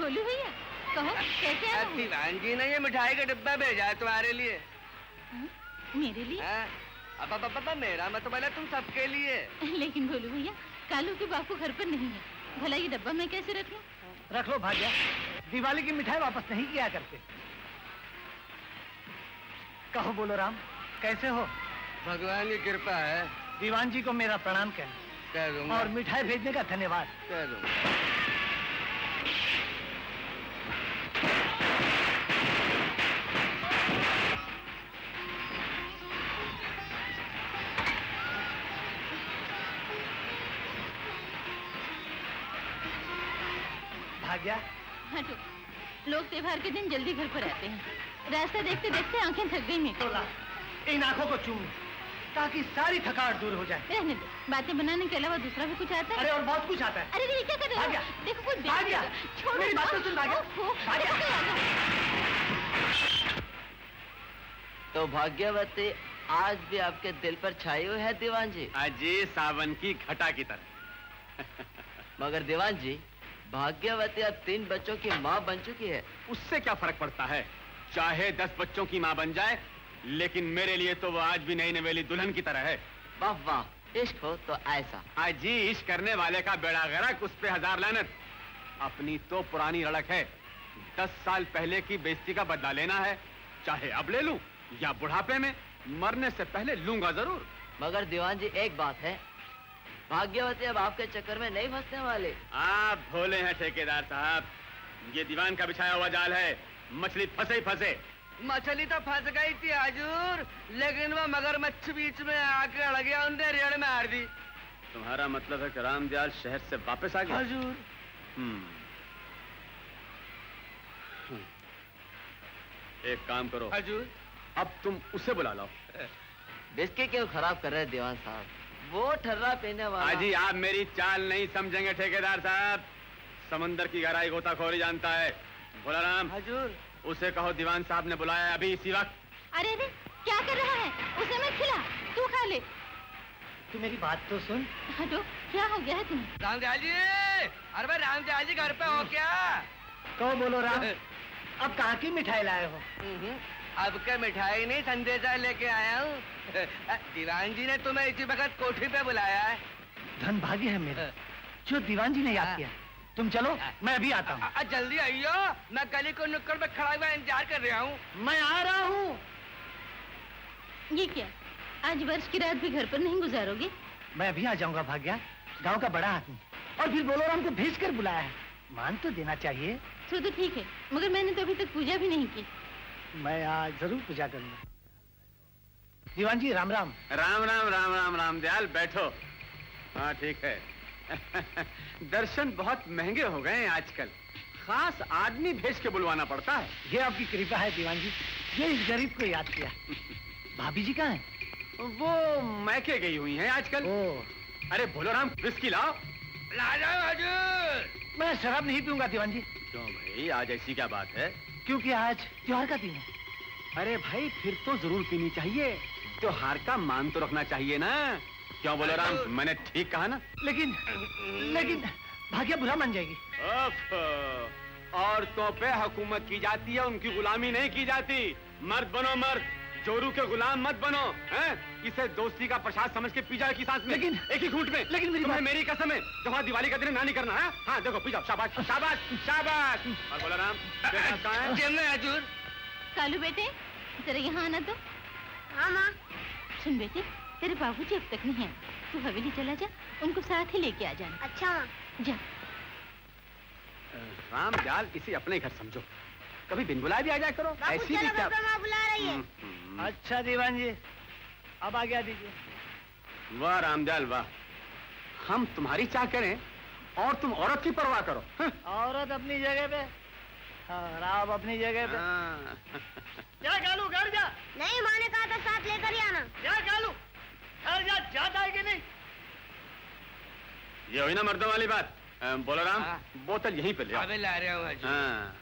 बोलू भैया, कहो कैसे आए हो? दीवान जी ने ये मिठाई का डिब्बा भेजा है तुम्हारे लिए। मेरे लिए? अब मेरा मत बोला, तुम सबके लिए। लेकिन बोलू भैया, कालू के बापू घर पर नहीं है, भला ये डब्बा मैं कैसे रख लूं? रख लो भाग्या, दिवाली की मिठाई वापस नहीं किया करते। कहो बोलो राम, कैसे हो? भगवान की कृपा है। दीवान जी को मेरा प्रणाम कह दूंगा। और मिठाई भेजने का धन्यवाद कह दूंगा। भाग्या, हटो, लोग त्योहार के दिन जल्दी घर पर आते हैं, रास्ता देखते देखते आंखें थक गई मेरी। तोला, इन आंखों को चूम ताकि सारी थकावट दूर हो जाए। रहने दो, बातें बनाने के अलावा दूसरा भी कुछ आता है? अरे और बहुत कुछ आता है। अरे ये क्या कर रहे हो? देखो कोई भाग्या, छोड़ो, मेरी बात तो सुन भाग्या। तो भाग्यवती आज भी आपके दिल पर छाई हुई है दीवान जी? अजी सावन की घटा की तरह। मगर दीवान जी, भाग्यवती अब 3 बच्चों की माँ बन चुकी है। उससे क्या फर्क पड़ता है, चाहे 10 बच्चों की माँ बन जाए, लेकिन मेरे लिए तो वो आज भी नई नवेली दुल्हन की तरह है। वाह वाह, इश्क हो तो ऐसा। अजी इश्क करने वाले का बेड़ा गर्क, उस पे 1000 लानत। अपनी तो पुरानी रड़क है, 10 साल पहले की बेइज्जती का बदला लेना है, चाहे अब ले लूं या बुढ़ापे में, मरने से पहले लूंगा जरूर। मगर दीवान जी एक बात है, भाग्यवती अब आपके चक्कर में नहीं फंसने वाले। आप भोले हैं ठेकेदार साहब, ये दीवान का बिछाया हुआ जाल है, मछली फंसे ही फंसे। मछली तो फंस गई थी हजूर, लेकिन वो मगरमच्छ बीच में आके अड़ गया, उनने रेड़ मार दी। तुम्हारा मतलब है कि रामदयाल शहर से वापस आ गया? हजूर। एक काम करो हजूर, अब तुम उसे बुला लाओ। बिस्की क्यों खराब कर रहे हैं दीवान साहब, वो ठर्रा पीने वाला। अजी आप मेरी चाल नहीं समझेंगे ठेकेदार साहब, समंदर की गहराई गोताखोरी जानता है। बोला राम। हजूर। उसे कहो दीवान साहब ने बुलाया है अभी इसी वक्त। अरे अरे क्या कर रहा है, उसे मत खिला, तू खा ले। तू मेरी बात तो सुन। हटो, क्या हो गया है तुम्हें? रामदयाल जी, अरे भाई रामदयाल जी घर पे हो क्या? कहो बोलो राम, अब कहाँ की मिठाई लाए हो? अब के मिठाई नहीं, संदेशा लेके आया हूँ। दीवान जी ने तुम्हें इसी वक्त कोठी पे बुलाया है। धन भाग्य है मेरा जो दीवान जी ने याद किया। तुम चलो, मैं अभी आता हूँ। जल्दी आइयो, मैं गली को नुक्कड़ पे खड़ा हुआ इंतजार कर रहा हूँ। मैं आ रहा हूँ। ये क्या, आज वर्ष की रात भी घर पर नहीं गुजारोगे? मैं अभी आ जाऊंगा भाग्या, गांव का बड़ा आदमी, और फिर बोलोराम को भेज कर बुलाया है, मान तो देना चाहिए। तो ठीक है, मगर मैंने तो अभी तक पूजा भी नहीं की। मैं आज जरूर पूजा करूंगा। दीवान जी राम राम। राम राम राम राम रामदयाल, बैठो। हाँ ठीक है। दर्शन बहुत महंगे हो गए हैं आजकल, खास आदमी भेज के बुलवाना पड़ता है। ये आपकी कृपा है दीवान जी, ये इस गरीब को याद किया। भाभी जी कहाँ हैं? वो मैके गई हुई हैं आजकल। अरे बोलो राम, विस्की लाओ। ला जाओ हजूर। मैं शराब नहीं पीऊंगा दीवान जी। क्यों भाई, आज ऐसी क्या बात है? क्योंकि आज त्योहार का दिन है। अरे भाई फिर तो जरूर पीनी चाहिए, त्योहार का मान तो रखना चाहिए ना। क्यों बोलो राम, मैंने ठीक कहा ना? लेकिन भाग्या बुरा मान जाएगी। औरतों पे हुकूमत की जाती है, उनकी गुलामी नहीं की जाती। मर्द बनो मर्द, जोरू के गुलाम मत बनो। हैं? इसे दोस्ती का प्रसाद समझ के पी जाओ की सांस में, लेकिन एक ही घूंट में। लेकिन मेरी कसम है, जहाँ दिवाली का दिन ना नहीं करना है। हाँ देखो पी जाओ, शाबाश शाबाश शाबाश। और बोला राम, कहाँ है? हजूर। कालू बेटे, जरा यहाँ आना तो। हाँ माँ। सुन बेटे, तेरे बाबूजी अब तक नहीं है, तू हवेली चला जा, उनको साथ ही लेके आ जाना। अच्छा माँ। जा। रामदयाल, इसे अपने घर समझो, कभी बिन बुलाए भी आ जाया करो। ऐसी भी क्या माँ बुला रही है। अच्छा दीवान जी, अब आ गया दीजिए। वाह रामदयाल वाह, हम तुम्हारी चाह करें और तुम औरत की परवाह करो। औरत अपनी जगह पे, हाँ, राम अपनी जगह पे। क्या कालू, घर जा। नहीं, माँ ने कहा था साथ लेकर ही आना। क्या कालू, घर जा, जाता है कि नहीं? ये हुई ना मर्दों वाली बात। बोलो राम, बोतल यहीं पे ले आओ। अबे ला रहा हूँ हजूर। हाँ।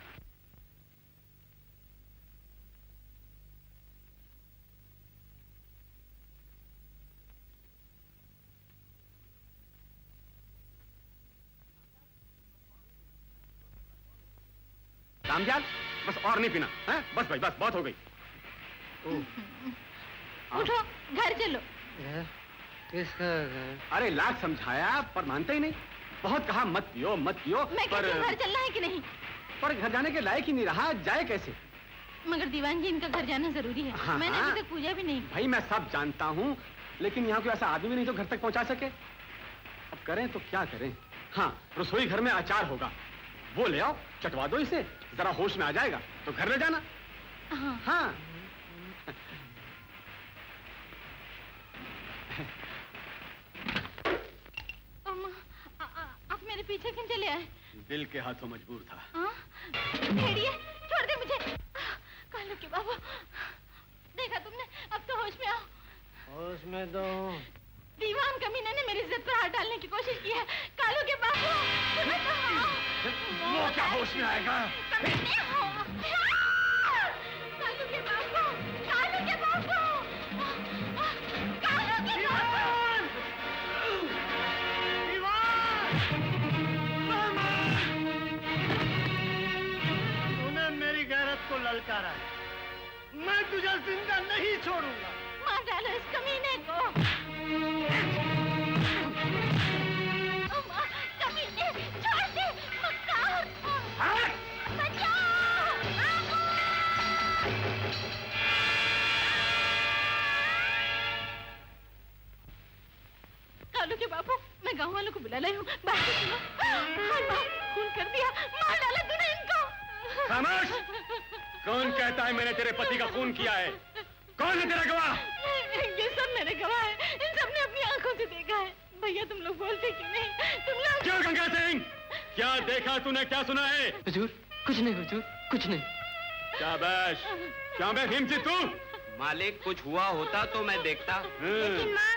हरामजाद, बस और नहीं पीना है? बस भाई बस, बहुत हो गई। उठो, घर चलो। किसका? अरे लाख समझाया पर मानते ही नहीं। बहुत कहा मत पियो मत पियो, मैं कहती हूँ घर चलना है कि नहीं? पर घर जाने के लायक ही नहीं रहा, जाए कैसे? मगर दीवान जी, इनका घर जाना जरूरी है। हाँ, मैंने हाँ। अभी तक पूजा भी नहीं की। भाई मैं सब जानता हूँ, लेकिन यहाँ कोई ऐसा आदमी भी नहीं जो घर तक पहुँचा सके। अब करें तो क्या करें? हाँ, रसोई घर में अचार होगा, वो ले आओ, चटवा दो इसे, जरा होश में आ जाएगा तो घर ले जाना। हाँ। हाँ। अम्मा, आप मेरे पीछे क्यों चले आए? दिल के हाथों मजबूर था। हाँ? भेड़िए, छोड़ दे मुझे। कालू के बाबू, देखा तुमने? अब तो होश में आओ। होश में तो दीवान कमीने ने मेरी इज्जत पर हाथ डालने की कोशिश की है। कालू के बाबू, सुनो तो आओ। वो क्या होश में आएगा? कमीने हो। कालू के बाबू, कालू के बाबू, कालू के बाबू। तूने मेरी गैरत को ललकारा है, मैं तुझे जिंदा नहीं छोड़ूंगा। मार डालो इस कमीने को। अम्मा, कमीने, छोड़ दे, मक्कार। बचाओ, कालू के बाबू, मैं गांव वालों को बुला लाई हूँ। बात तो सुनो। अम्मा, खून कर दिया, मार डाला तूने इनको। खामोश! कौन कहता है मैंने तेरे पति का खून किया है? कौन है तेरा गवाह? ये सब मेरे गवाह है, इन सब ने अपनी आंखों से देखा है। भैया तुम लोग बोलते क्यों नहीं? तुम लोग क्यों गंगा सिंह? क्या देखा तूने, क्या सुना है? हुजूर, कुछ नहीं हुजूर, कुछ नहीं। शाबाश! क्या बे भीम जी तू? मालिक, कुछ हुआ होता तो मैं देखता। लेकिन माँ,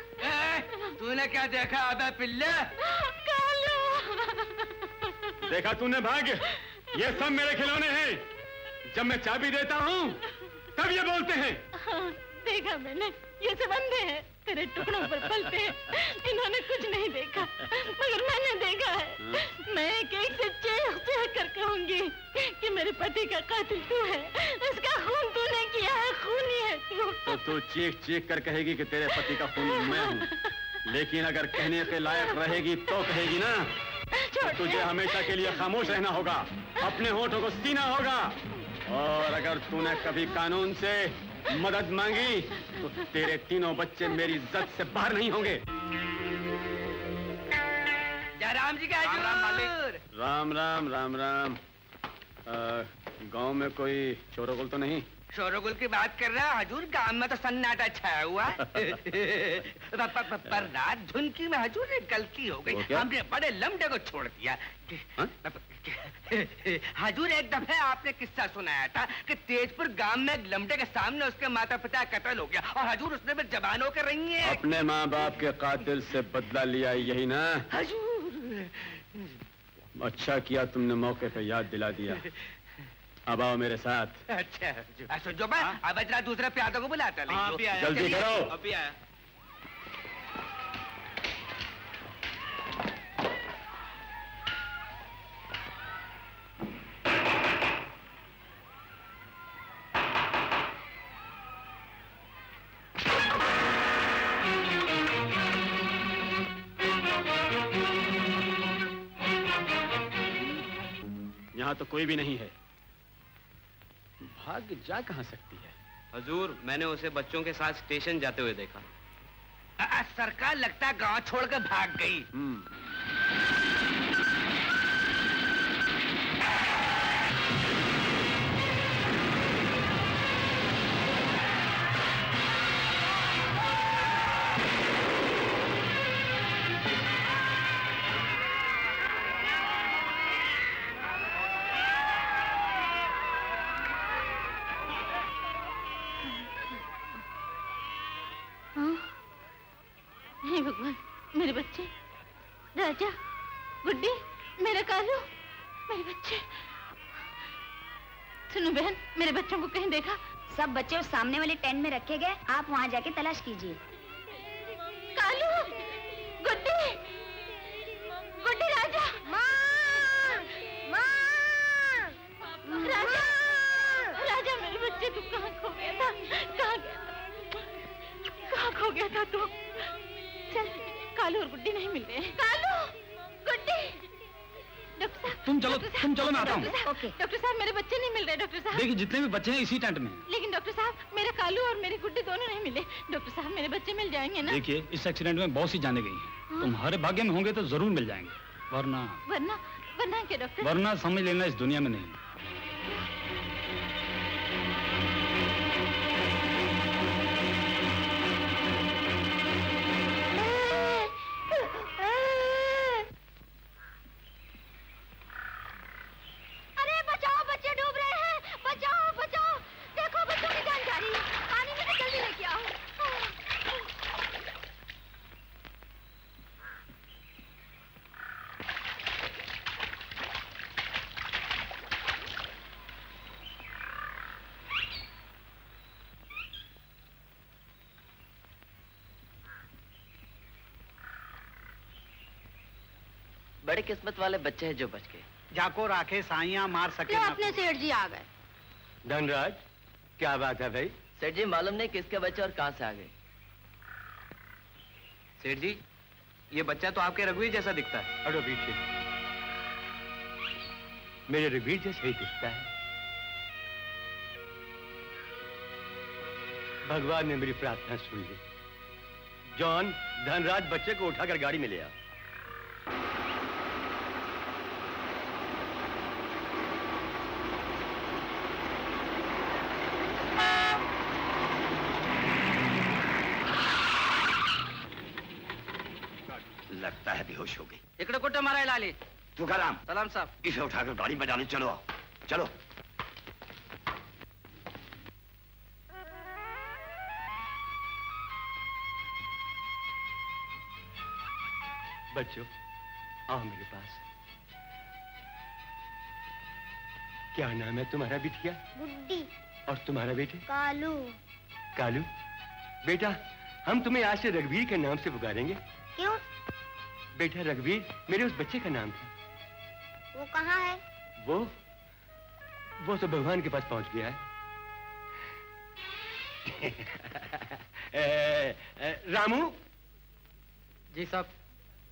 तूने क्या देखा अबे पिल्ले? कालू। देखा तूने भाग्य, ये सब मेरे खिलौने हैं। जब मैं चाबी देता हूँ तब ये बोलते हैं। हाँ, देखा मैंने, ये सब अंधे हैं, तेरे टुकड़ों पर पलते हैं। इन्होंने कुछ नहीं देखा, मगर मैंने देखा है। मैं एक एक से चेख चेख कर कहूंगी कि मेरे पति का कातिल तू है। इसका खून तूने किया है, खूनी है तू। तो तू चीख चीख कर कहेगी कि तेरे पति का खून मैं हूँ, लेकिन अगर कहने के लायक रहेगी तो कहेगी ना। तो तुझे हमेशा के लिए खामोश रहना होगा, अपने होठों को सीना होगा। और अगर तूने कभी कानून से मदद मांगी तो तेरे तीनों बच्चे मेरी इज्जत से बाहर नहीं होंगे। जयराम जी का हजूर। राम राम राम राम। गांव में कोई शोरगुल तो नहीं? शोरगुल की बात कर रहा है हजूर, गांव में तो सन्नाटा छाया हुआ। पर रात झुनकी में हजूर एक गलती हो गई, हमने बड़े लम्बे को छोड़ दिया। हजूर, एक दफे आपने किस्सा सुनाया था कि तेजपुर गांव में एक लम्बे के सामने उसके माता पिता कत्ल हो गया और हजूर उसने भी जवान होकर रही है। अपने माँ बाप के कातिल से बदला लिया, यही ना? हजूर, अच्छा किया तुमने मौके पे याद दिला दिया। अब आओ मेरे साथ। अच्छा सुन जो मैं अब जरा दूसरे प्यादों को बुलाता ले। जल्दी करो। अभी आया। यहाँ तो कोई भी नहीं है। भाग जा कहाँ सकती है? हजूर, मैंने उसे बच्चों के साथ स्टेशन जाते हुए देखा। सरकार लगता है गांव छोड़कर भाग गई। हे भगवान, मेरे बच्चे, राजा, गुड्डी, मेरा कालू, मेरे बच्चे। सुनो बहन, मेरे बच्चों को कहीं देखा? सब बच्चे उस सामने वाले टेंट में रखे गए, आप वहाँ जाके तलाश कीजिए। कालू, गुड्डी, गुड्डी, राजा, माँ, माँ, राजा। तुम चलो डॉक्टर साहब, तुम चलो, मैं आता डॉक्टर हूँ। साहब, ओके। डॉक्टर साहब मेरे बच्चे नहीं मिल रहे डॉक्टर साहब। देखिए जितने भी बच्चे हैं इसी टेंट में हैं। लेकिन डॉक्टर साहब मेरा कालू और मेरी गुड्डी दोनों नहीं मिले। डॉक्टर साहब मेरे बच्चे मिल जाएंगे ना? देखिए इस एक्सीडेंट में बहुत सी जाने गई हैं। तुम्हारे भाग्य में होंगे तो जरूर मिल जाएंगे, वरना वरना वरना क्या डॉक्टर? वरना समझ लेना इस दुनिया में नहीं। अरे बचाओ, बच्चे डूब रहे हैं। बचाओ बचाओ, देखो बच्चों की जान जा रही है। पानी में से जल्दी लेके आओ। बड़े किस्मत वाले बच्चे हैं जो बच गए। जाको राखे साइया मार सके लो ना अपने सेठ जी आ गए। धनराज, क्या बात है भाई? सेठ जी मालूम नहीं किसके बच्चे और कहाँ से आ गए। सेठ जी, ये बच्चा तो आपके रघुवीर जैसा दिखता है। अरे पीछे, मेरे रघुवीर जैसे ही दिखता है। भगवान ने मेरी प्रार्थना सुन ली। जॉन, धनराज बच्चे को उठाकर गाड़ी में ले आ। लगता है बेहोश हो गई। इकड़े कुट्टे मारा है लाली। तुकाराम, सलाम साहब। इसे उठाकर गाड़ी में डाले, चलो चलो। बच्चों, आओ मेरे पास। क्या नाम है तुम्हारा बिटिया? गुड्डी, और तुम्हारा बेटे? कालू। कालू। बेटा, हम तुम्हें आज से रघुवीर के नाम से पुकारेंगे। क्यों? बेटा, रघुवीर मेरे उस बच्चे का नाम था। वो कहाँ है? वो तो भगवान के पास पहुंच गया है। रामू। जी साहब।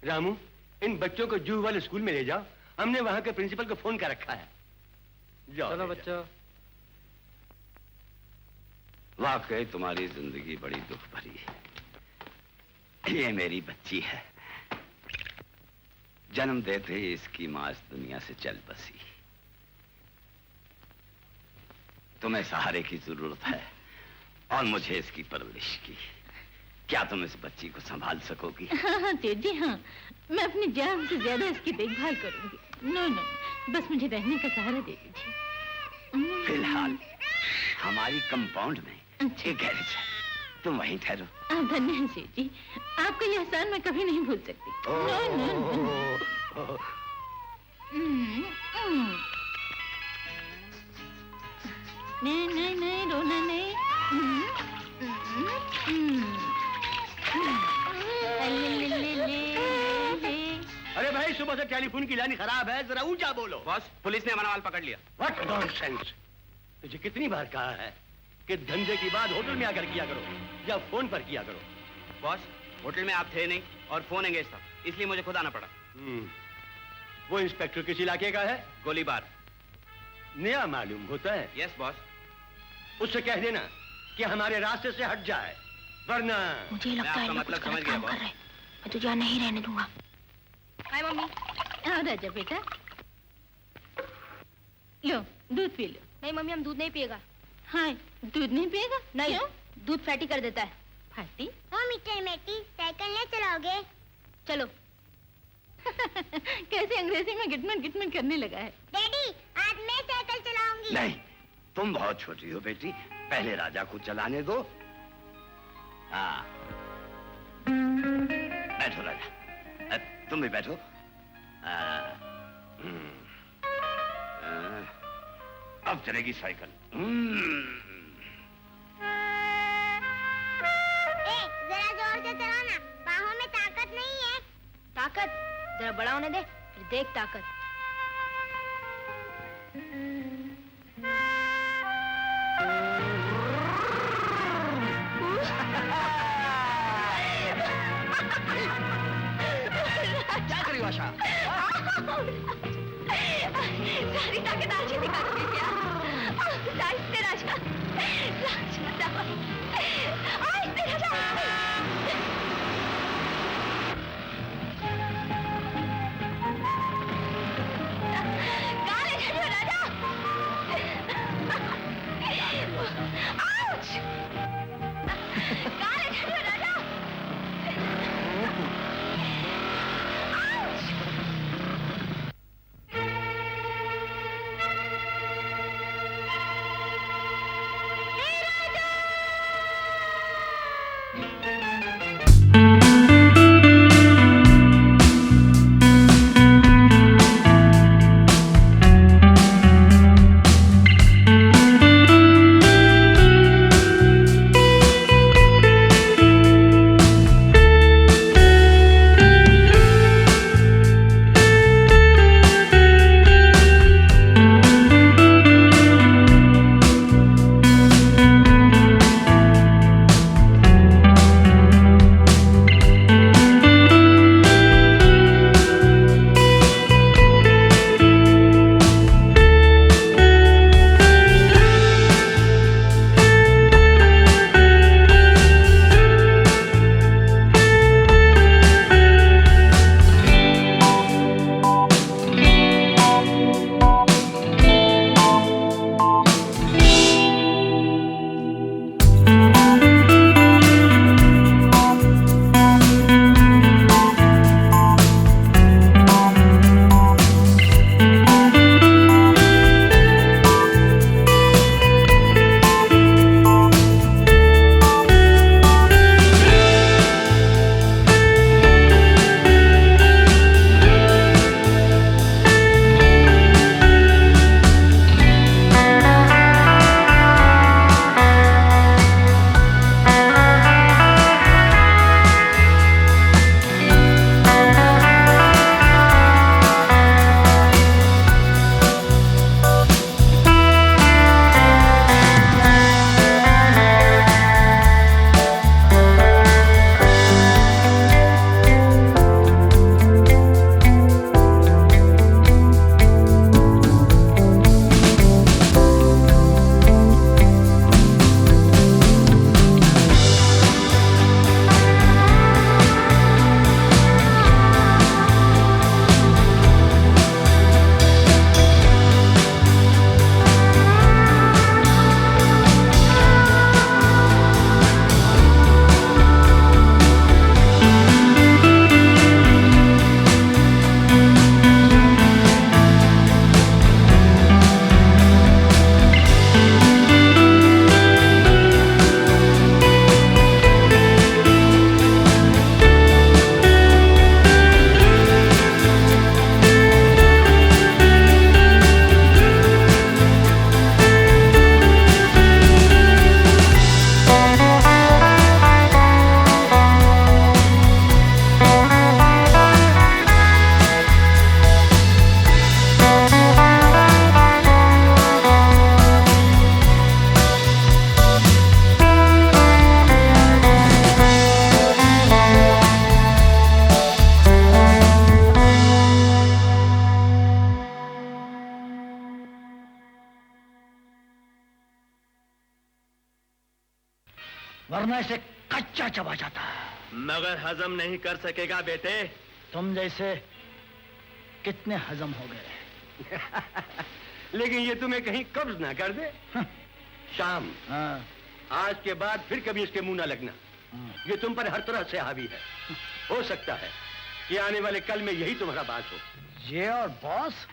रामू, इन बच्चों को जूह वाले स्कूल में ले जाओ। हमने वहां के प्रिंसिपल को फोन कर रखा है। जाओ चलो बेटा। बच्चों। वाकई तुम्हारी जिंदगी बड़ी दुख भरी है। ये मेरी बच्ची है। जन्म देते ही इसकी मां इस दुनिया से चल बसी। तुम्हें सहारे की जरूरत है और मुझे इसकी परवरिश की। क्या तुम इस बच्ची को संभाल सकोगी? हाँ हाँ सेठ जी हाँ, मैं अपनी जान से ज्यादा इसकी देखभाल करूंगी। नो नो, बस मुझे रहने का सहारा दे दीजिए। फिलहाल हमारी कंपाउंड में अच्छा। एक गैरेज है, तुम वहीं ठहरो। आप धन्य हैं सेठ जी, आपका यह एहसान मैं कभी नहीं भूल सकती। No no no. नहीं नहीं नहीं, रोना नहीं। ले, ले, ले, ले, ले। अरे भाई, सुबह से टेलीफोन की लाइन खराब है, जरा ऊंचा बोलो। बॉस, पुलिस ने हमारा माल पकड़ लिया। What nonsense! तुझे कितनी बार कहा है कि धंधे की बात होटल में आकर किया करो या फोन पर किया करो। बॉस, होटल में आप थे नहीं और फोन एंगेज था, इसलिए मुझे खुद आना पड़ा। वो इंस्पेक्टर किस इलाके का है? गोलीबार। नया मालूम होता है। Yes boss. उससे कह देना कि हमारे रास्ते से हट जाए, वरना मुझे मैं लगता है आपका ये मतलब कुछ समझ गलत गया काम कर बॉस। रहे हैं। मैं तुझे यहाँ नहीं रहने दूंगा। हाय मम्मी। आओ राजा बेटा, लो दूध पी लो। नहीं मम्मी, हम दूध नहीं पिएगा। हाँ, दूध नहीं पिएगा? नहीं, क्यों? दूध फैटी कर देता है। फाटी? हाँ मीठी मेटी, साइकिल ले चलाओगे? चलो। कैसे अंग्रेजी में गिटमिट करने लगा है। डैडी, आज मैं साइकिल चलाऊंगी। नहीं, तुम बहुत छोटी हो बेटी, पहले राजा को चलाने दो। हाँ, बैठो राजा। तुम भी बैठो। अब चलेगी साइकिल। जरा जोर से चलाना, बाहों में ताकत नहीं है। ताकत? जरा बड़ा होने दे, फिर देख ताकत। क्या करी आशा? सारी ताकत आज ही निकालोगे क्या? आहिस्ते राजा, आहिस्ते राजा। काले झंडू राजा। आउच! काले झंडू राजा। आउच! वरना इसे कच्चा चबा जाता। मगर हजम नहीं कर सकेगा बेटे। तुम जैसे कितने हजम हो गए। लेकिन ये तुम्हें कहीं कब्ज ना कर दे। शाम, हाँ। आज के बाद फिर कभी इसके मुंह ना लगना। ये तुम पर हर तरह से हावी है। हो सकता है कि आने वाले कल में यही तुम्हारा बास हो। ये और बॉस,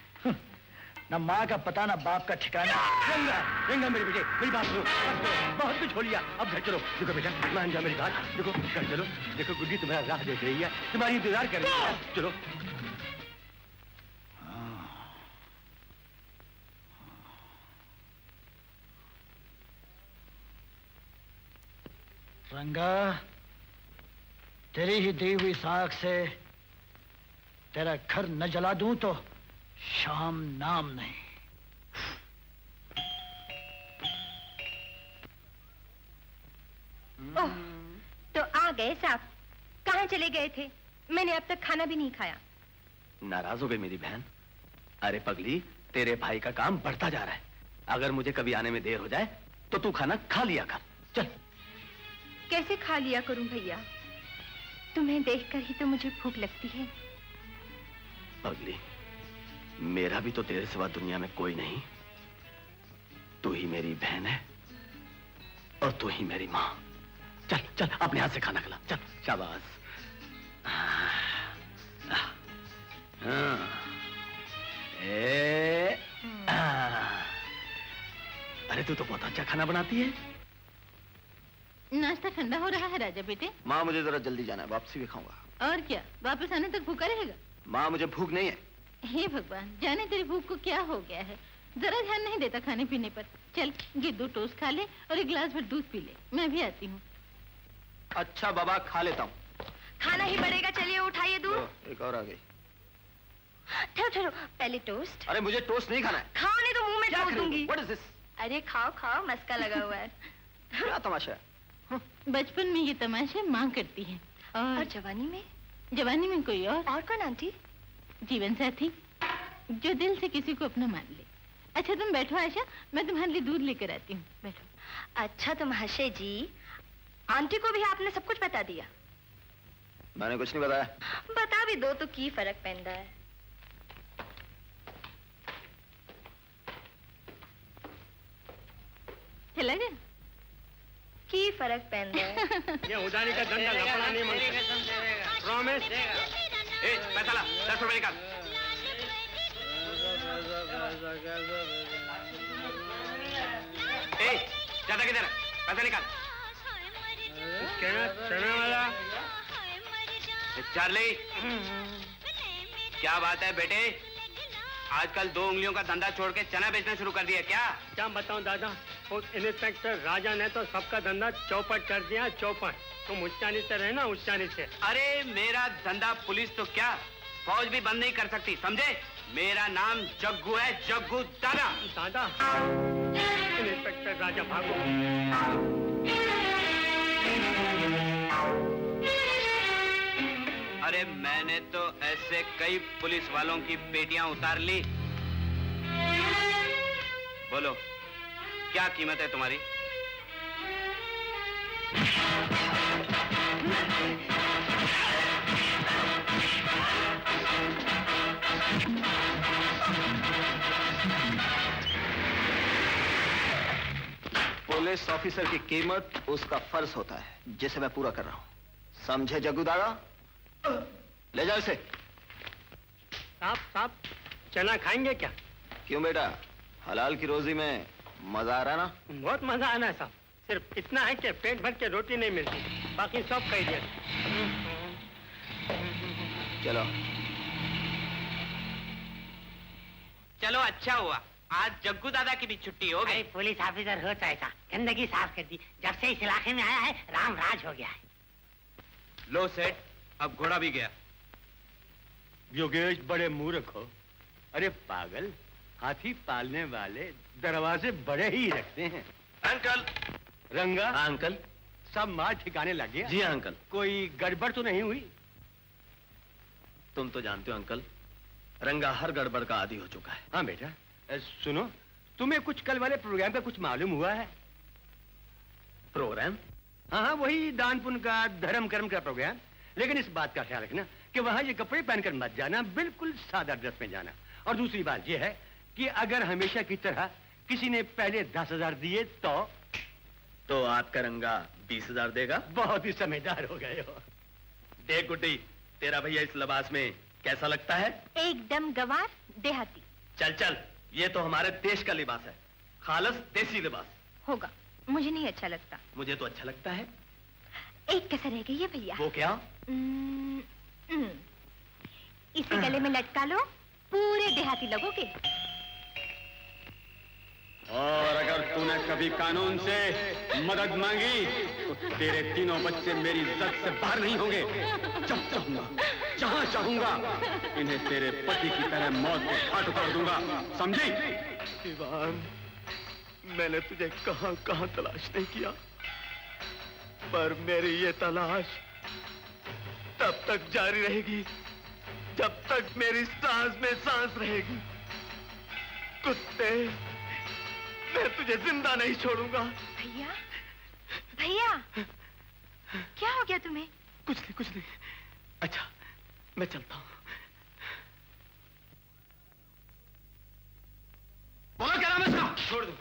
न माँ का पता न बाप का ठिकाना। रंगा, रंगा मेरे बेटे, मेरी बात सुनो। बहुत कुछ हो लिया, अब घर चलो। देखो बेटा, मान जा मेरी बात। देखो घर चलो। देखो गुड्डी तुम्हारा राह देख रही है, तुम्हारी इंतजार कर रही है। चलो। रंगा, तेरी ही दी हुई साख से तेरा घर न जला दूं तो शाम नाम नहीं। ओह, तो आ गए साहब। कहाँ चले गए थे? मैंने अब तक खाना भी नहीं खाया। नाराज हो गई मेरी बहन? अरे पगली, तेरे भाई का काम बढ़ता जा रहा है। अगर मुझे कभी आने में देर हो जाए तो तू खाना खा लिया कर। चल। कैसे खा लिया करूं भैया? तुम्हें देखकर ही तो मुझे भूख लगती है। पगली, मेरा भी तो तेरे सिवा दुनिया में कोई नहीं। तू ही मेरी बहन है और तू ही मेरी माँ। चल चल, अपने हाथ से खाना खिला। चल, शाबाश। अरे तू तो बहुत अच्छा खाना बनाती है। नाश्ता ठंडा हो रहा है राजा बेटे। माँ, मुझे जरा जल्दी जाना है, वापसी भी खाऊंगा। और क्या, वापस आने तक भूखा रहेगा? माँ, मुझे भूख नहीं है। हे भगवान, जाने तेरी भूख को क्या हो गया है। जरा ध्यान नहीं देता खाने पीने पर। चल, ये 2 टोस्ट खा ले और 1 गिलास भर दूध पी ले। मैं भी आती हूँ। अच्छा बाबा, खा लेता हूँ। खाना ही पड़ेगा, चलिए उठाइए दूध। एक और आ गई। ठहरो ठहरो, पहले टोस्ट। अरे मुझे टोस्ट नहीं खाना है। खाओ नहीं तो मुंह में ठोक दूंगी। What is this? अरे खाओ खाओ, मस्का लगा हुआ है। क्या तमाशा है? बचपन में ये तमाशे माँ करती है। और जवानी में? जवानी में कोई और कौन आंटी? जीवन साथी, जो दिल से किसी को अपना मान ले। अच्छा तुम बैठो आशा, मैं तुम्हारे लिए दूध लेकर आती हूँ। बैठो। अच्छा तो महाशय जी, आंटी को भी आपने सब कुछ बता दिया? मैंने कुछ नहीं बताया। बता भी दो तो की फर्क पैंदा है। चला गया? की फर्क पैंदा है। ये उधारी का धंधा लफड़ा नहीं मांगता। प्रॉमिस। पैसा ला, 10 रुपए निकाल। ज्यादा किधर है? पैसा निकाल। चने वाला। चार्ली, क्या बात है बेटे? आजकल 2 उंगलियों का धंधा छोड़ के चना बेचना शुरू कर दिया क्या? क्या बताऊं दादा, उस इंस्पेक्टर राजा ने तो सबका धंधा चौपट कर दिया, चौपट। तुम उच्चानी से रहना, उच्चानी से। अरे मेरा धंधा पुलिस तो क्या, फौज भी बंद नहीं कर सकती, समझे? मेरा नाम जग्गू है, जग्गू दादा। दादा, इंस्पेक्टर राजा भागो। अरे मैंने तो ऐसे कई पुलिस वालों की बेटियां उतार ली। बोलो, क्या कीमत है तुम्हारी? पुलिस ऑफिसर की कीमत उसका फर्ज होता है, जिसे मैं पूरा कर रहा हूँ। समझे जग्गू दादा? ले जाओ इसे। साहब, चना खाएंगे क्या? क्यों बेटा, हलाल की रोजी में मजा आ रहा ना? बहुत मजा आना है साहब। सिर्फ इतना है कि पेट भर के रोटी नहीं मिलती, बाकी सब खाई दिया। चलो चलो, अच्छा हुआ आज जग्गू दादा की भी छुट्टी हो गई। पुलिस ऑफिसर हो चाहे था, गंदगी साफ कर दी। जब से इस इलाके में आया है, राम राज हो गया है। लो सेठ, अब घोड़ा भी गया। योगेश बड़े मूर्ख हो। अरे पागल, हाथी पालने वाले दरवाजे बड़े ही रखते हैं। अंकल। रंगा। हाँ अंकल। सब माल ठिकाने लग गया? जी हाँ अंकल। कोई गड़बड़ तो नहीं हुई? तुम तो जानते हो अंकल, रंगा हर गड़बड़ का आदी हो चुका है। हाँ बेटा, सुनो, तुम्हें कुछ कल वाले प्रोग्राम का कुछ मालूम हुआ है? प्रोग्राम? हाँ हाँ, वही दान पुण्य का, धर्म कर्म का प्रोग्राम। लेकिन इस बात का ख्याल रखना कि वहां ये कपड़े पहनकर मत जाना, बिल्कुल सादा ड्रेस में जाना। और दूसरी बात ये है कि अगर हमेशा की तरह किसी ने पहले 10,000 दिए तो आपका रंगा 20,000 देगा। बहुत ही समझदार हो गए हो। देख गुड्डी, तेरा भैया इस लिबास में कैसा लगता है? एकदम गवार देहाती। चल चल, ये तो हमारे देश का लिबास है, खालस देसी लिबास। होगा, मुझे नहीं अच्छा लगता। मुझे तो अच्छा लगता है। एक कसर रह गई है भैया। वो क्या? इसे गले में लटका लो, पूरे देहाती लगोगे। और अगर तूने कभी कानून से मदद मांगी तो तेरे तीनों बच्चे मेरी इज्जत से बाहर नहीं होंगे। जब चाहूंगा, जहां चाहूंगा, इन्हें तेरे पति की तरह मौत के घाट उतार दूंगा, समझी? दीवान, मैंने तुझे कहां कहां तलाश नहीं किया, पर मेरी ये तलाश तब तक जारी रहेगी जब तक मेरी सांस में सांस रहेगी। कुत्ते, मैं तुझे जिंदा नहीं छोड़ूंगा। भैया, भैया, क्या हो गया तुम्हें? कुछ नहीं, कुछ नहीं। अच्छा, मैं चलता हूँ। बोलो क्या नाम है इसका? छोड़ दो,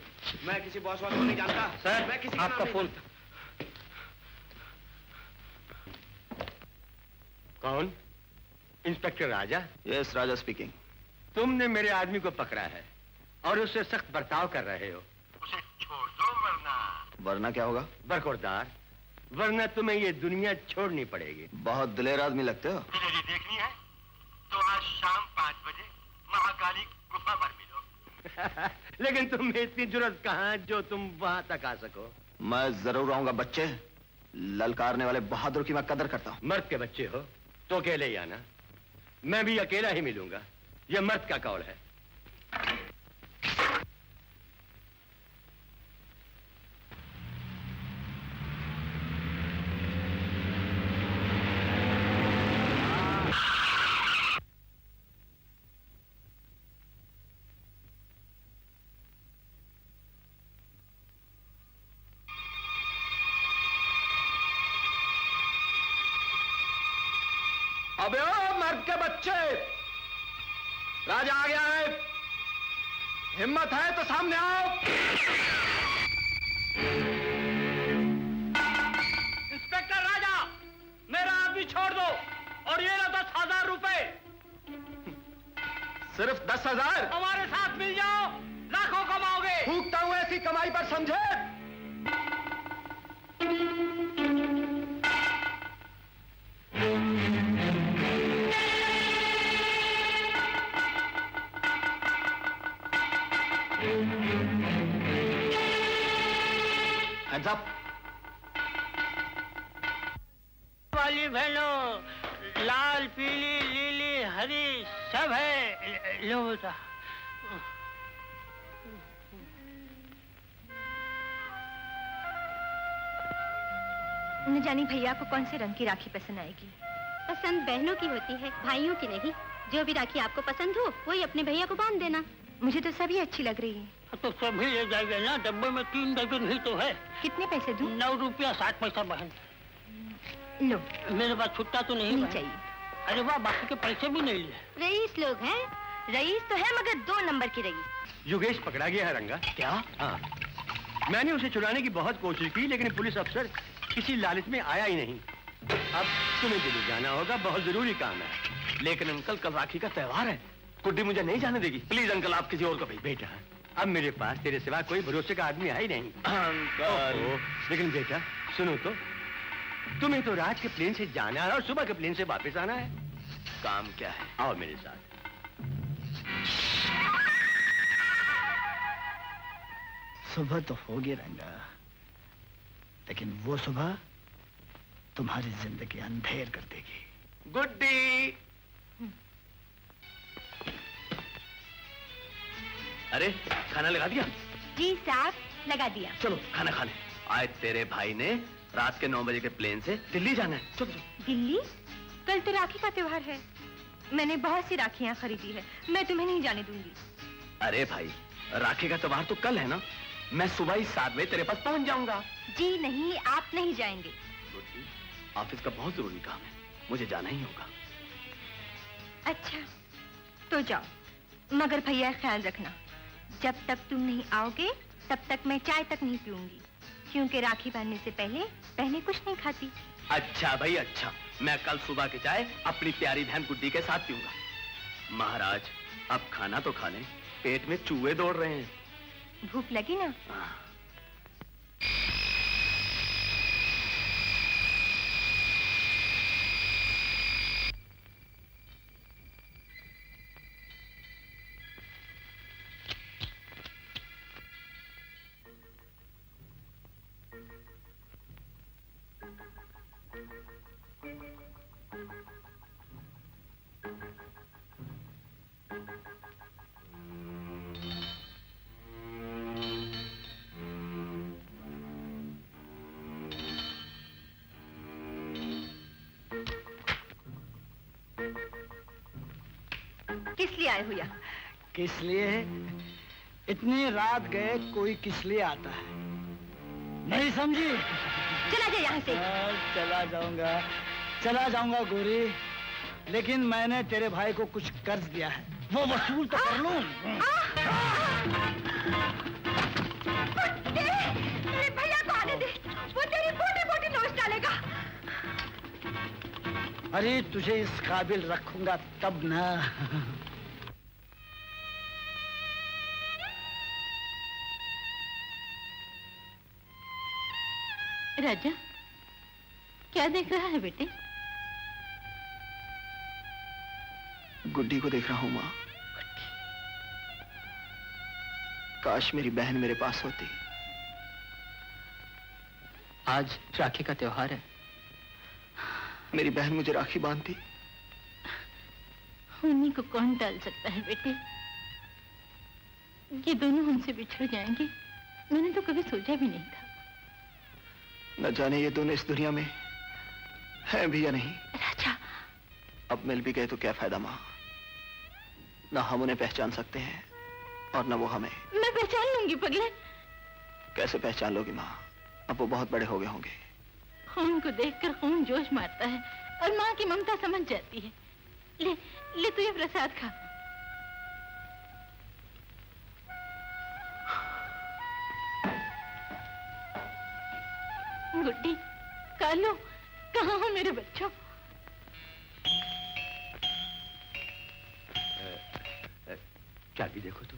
मैं किसी बॉस वाले को नहीं जानता। सर, मैं किसी का आपका नाम नहीं फोन। जानता। कौन? इंस्पेक्टर राजा? यस, राजा स्पीकिंग। तुमने मेरे आदमी को पकड़ा है और उससे सख्त बर्ताव कर रहे हो। उसे छोड़ दो वरना क्या होगा? बरखुरदार, वरना तुम्हें ये दुनिया छोड़नी पड़ेगी। बहुत दिलेर आदमी लगते हो। दिलेरी देखनी है तो आज शाम 5 बजे महाकाली गुफा पर मिलो। लेकिन तुम में इतनी जुर्रत कहाँ जो तुम वहां तक आ सको? मैं जरूर आऊंगा बच्चे। ललकारने वाले बहादुर की मैं कदर करता हूँ। मर्द के बच्चे हो तो अकेले ही आना, मैं भी अकेला ही मिलूंगा। यह मर्द का कौल है। अबे ओ मर्द के बच्चे, राजा आ गया है। हिम्मत है तो सामने आओ। इंस्पेक्टर राजा, मेरा आदमी छोड़ दो और ये लो 10,000 रुपए। सिर्फ 10,000? हमारे साथ मिल जाओ, लाखों कमाओगे। फूकता हूं ऐसी कमाई पर, समझे? Hands up. वाली बहनों, लाल, पीली, लीली, हरी सब है। लो बेटा। न जानी भैया को कौन से रंग की राखी पसंद आएगी। पसंद बहनों की होती है, भाइयों की नहीं। जो भी राखी आपको पसंद हो वही अपने भैया को बांध देना। मुझे तो सभी अच्छी लग रही है। तो सभी ले जाएंगे ना, डब्बे में 3 दर्जन ही तो है। कितने पैसे दूं? 9 रुपया 60 पैसा बहन। लो। मेरे पास छुट्टा तो नहीं नहीं बहन। चाहिए। अरे वाह, बाकी के पैसे भी नहीं लिए। रईस लोग हैं। रईस तो है मगर 2 नंबर की रईस। योगेश पकड़ा गया है रंगा। क्या? हाँ, मैंने उसे छुड़ाने की बहुत कोशिश की लेकिन पुलिस अफसर किसी लालच में आया ही नहीं। अब तुम्हें दिल्ली जाना होगा, बहुत जरूरी काम है। लेकिन अंकल, कल राखी का त्योहार है। गुड्डी मुझे नहीं जाने देगी। प्लीज अंकल, आप किसी और को भेज। बेटा, अब मेरे पास तेरे सिवा कोई भरोसे का आदमी है ही नहीं। अंकल। लेकिन बेटा सुनो तो, तुम्हें तो रात के प्लेन से जाना है और सुबह के प्लेन से वापस आना है। काम क्या है? आओ मेरे साथ। सुबह तो होगी रंगा, लेकिन वो सुबह तुम्हारी जिंदगी अंधेर कर देगी। गुड्डी। अरे, खाना लगा दिया? जी साहब, लगा दिया। चलो खाना खाने। आज तेरे भाई ने रात के 9 बजे के प्लेन से दिल्ली जाना है। चलो चलो। दिल्ली? कल तो राखी का त्योहार है। मैंने बहुत सी राखियां खरीदी है, मैं तुम्हें नहीं जाने दूंगी। अरे भाई, राखी का त्योहार तो कल है ना। मैं सुबह ही 7 बजे तेरे पास पहुंच जाऊंगा। जी नहीं, आप नहीं जाएंगे। ऑफिस का बहुत जरूरी काम है, मुझे जाना ही होगा। अच्छा, तो जाओ, मगर भैया ख्याल रखना, जब तक तुम नहीं आओगे तब तक मैं चाय तक नहीं पीऊंगी, क्योंकि राखी बांधने से पहले कुछ नहीं खाती। अच्छा भाई अच्छा, मैं कल सुबह की चाय अपनी प्यारी बहन गुड्डी के साथ पीऊंगा। महाराज, अब खाना तो खा लें, पेट में चूहे दौड़ रहे हैं। भूख लगी ना? किस लिए आए हो यहाँ? किस लिए? इतनी रात गए कोई किस लिए आता है? नहीं समझी? चला जा यहाँ से। चला जाऊंगा गोरी, लेकिन मैंने तेरे भाई को कुछ कर्ज दिया है, वो वसूल तो कर लूं। मेरे भैया को आने दे, वो तेरी बोटी बोटी नोच डालेगा। अरे तुझे इस काबिल रखूंगा तब ना। राजा, क्या देख रहा है बेटे? गुड्डी को देख रहा हूँ माँ। काश मेरी बहन मेरे पास होती। आज राखी का त्योहार है। मेरी बहन मुझे राखी बांधती। उन्हीं को कौन टाल सकता है बेटे? ये दोनों हमसे बिछड़ जाएंगे, मैंने तो कभी सोचा भी नहीं था। न जाने ये दोनों इस दुनिया में हैं भी या नहीं। राजा, अब मिल भी गए तो क्या फायदा माँ? न हम उन्हें पहचान सकते हैं और न वो हमें। मैं पहचान लूंगी पगले। कैसे पहचान लोगी माँ? अब वो बहुत बड़े हो गए होंगे। खून को देखकर खून जोश मारता है और माँ की ममता समझ जाती है। ले ले तू ये प्रसाद खा। गुड्डी, कालो, कहाँ हो मेरे बच्चों? चाबी देखो तो।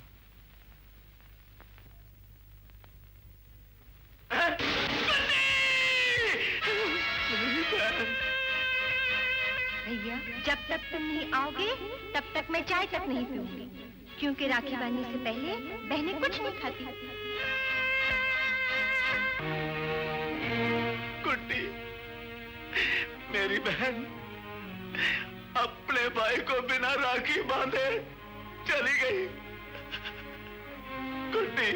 भैया, जब तक तुम नहीं आओगे तब तक मैं चाय तक नहीं पीऊंगी, क्योंकि राखी बांधने से पहले बहनें कुछ नहीं खाती। गुड्डी, मेरी बहन अपने भाई को बिना राखी बांधे चली गई। गुड्डी,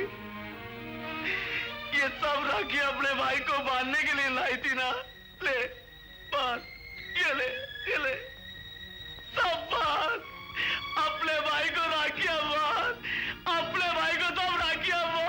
ये सब राखी अपने भाई को बांधने के लिए लाई थी ना? ले बांध, ये ले, सब बांध। अपने भाई को राखियां बांध, अपने भाई को सब राखियां बांध।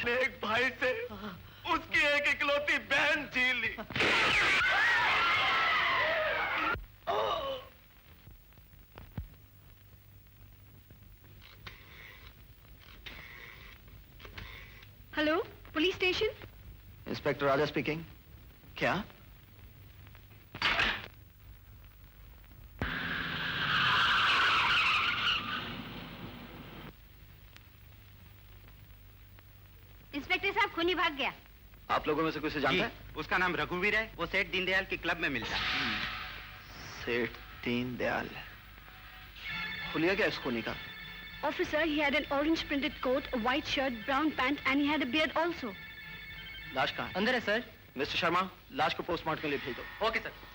एक भाई से उसकी एक इकलौती बहन छीन ली। Hello, police station. Inspector Raja speaking. क्या? इंस्पेक्टर साहब खूनी भाग गया। आप लोगों में से किसे जानता है? उसका नाम रघुवीर है, वो सेठ दीनदयाल के क्लब में मिलता है। सेठ दीनदयाल। खुलिया क्या इस खूनी का? Officer, he had an orange printed coat, a white shirt, brown pant, and he had a beard also. लाश कहाँ है? अंदर है सर। मिस्टर शर्मा, लाश को पोस्टमार्टम के लिए भेज दो। Okay sir.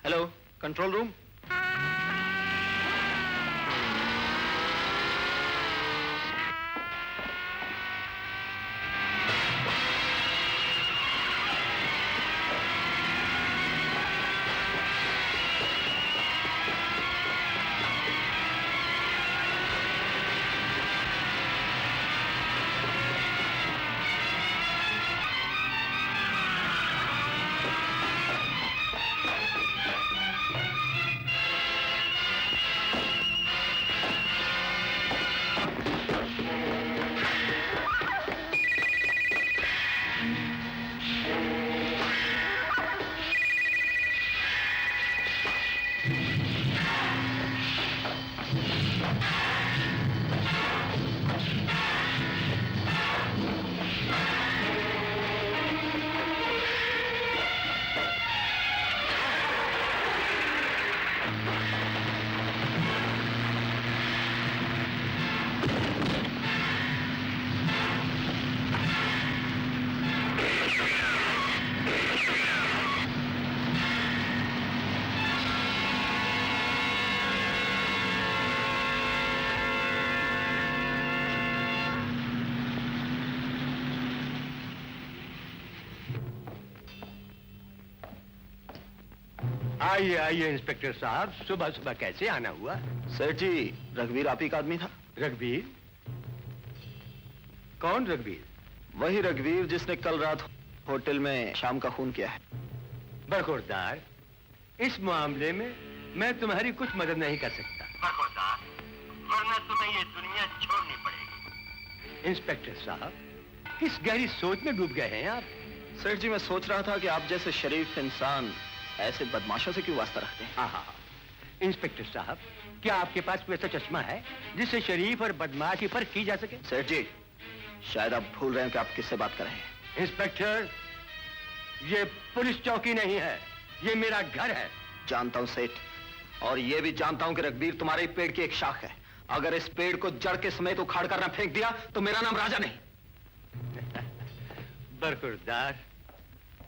Hello, control room. आइए आइए इंस्पेक्टर साहब, सुबह सुबह कैसे आना हुआ? सेठ जी, रघुवीर आप ही का आदमी था? रघुवीर? कौन रघुवीर? वही रघुवीर जिसने कल रात होटल में शाम का खून किया है। बरखुरदार, इस मामले में मैं तुम्हारी कुछ मदद नहीं कर सकता। बरखुरदार, वरना तुम्हें ये दुनिया छोड़नी पड़ेगी। इंस्पेक्टर साहब, किस गहरी सोच में डूब गए हैं आप? सेठ जी, मैं सोच रहा था कि आप जैसे शरीफ इंसान ऐसे बदमाशों से क्यों वास्ता रखते हैं? हाँ। इंस्पेक्टर साहब, क्या आपके पास कोई ऐसा चश्मा है जिससे शरीफ और बदमाशी पर की जा सके? सेठ जी, शायद आप भूल रहे हैं कि आप किससे बात कर रहे हैं। इंस्पेक्टर, ये पुलिस चौकी नहीं है, ये मेरा घर है। जानता हूं सेठ, और ये भी जानता हूं कि रघुवीर तुम्हारे पेड़ की एक शाख है। अगर इस पेड़ को जड़ के समेत उखाड़ कर न फेंक दिया तो मेरा नाम राजा नहीं। बरखुरदार,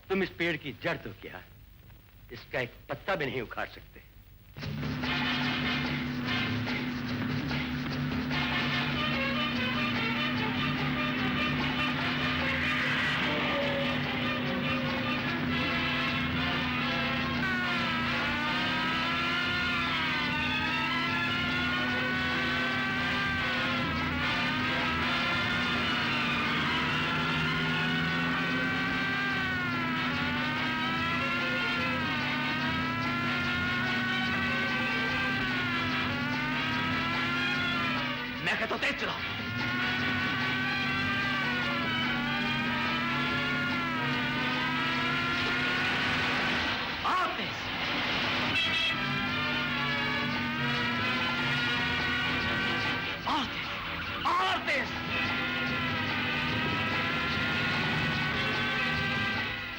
तुम इस पेड़ की जड़ तो क्या, इसका एक पत्ता भी नहीं उखाड़ सकते। मैं कहता हूं तेज चलाओ। और तेज। और तेज। और तेज।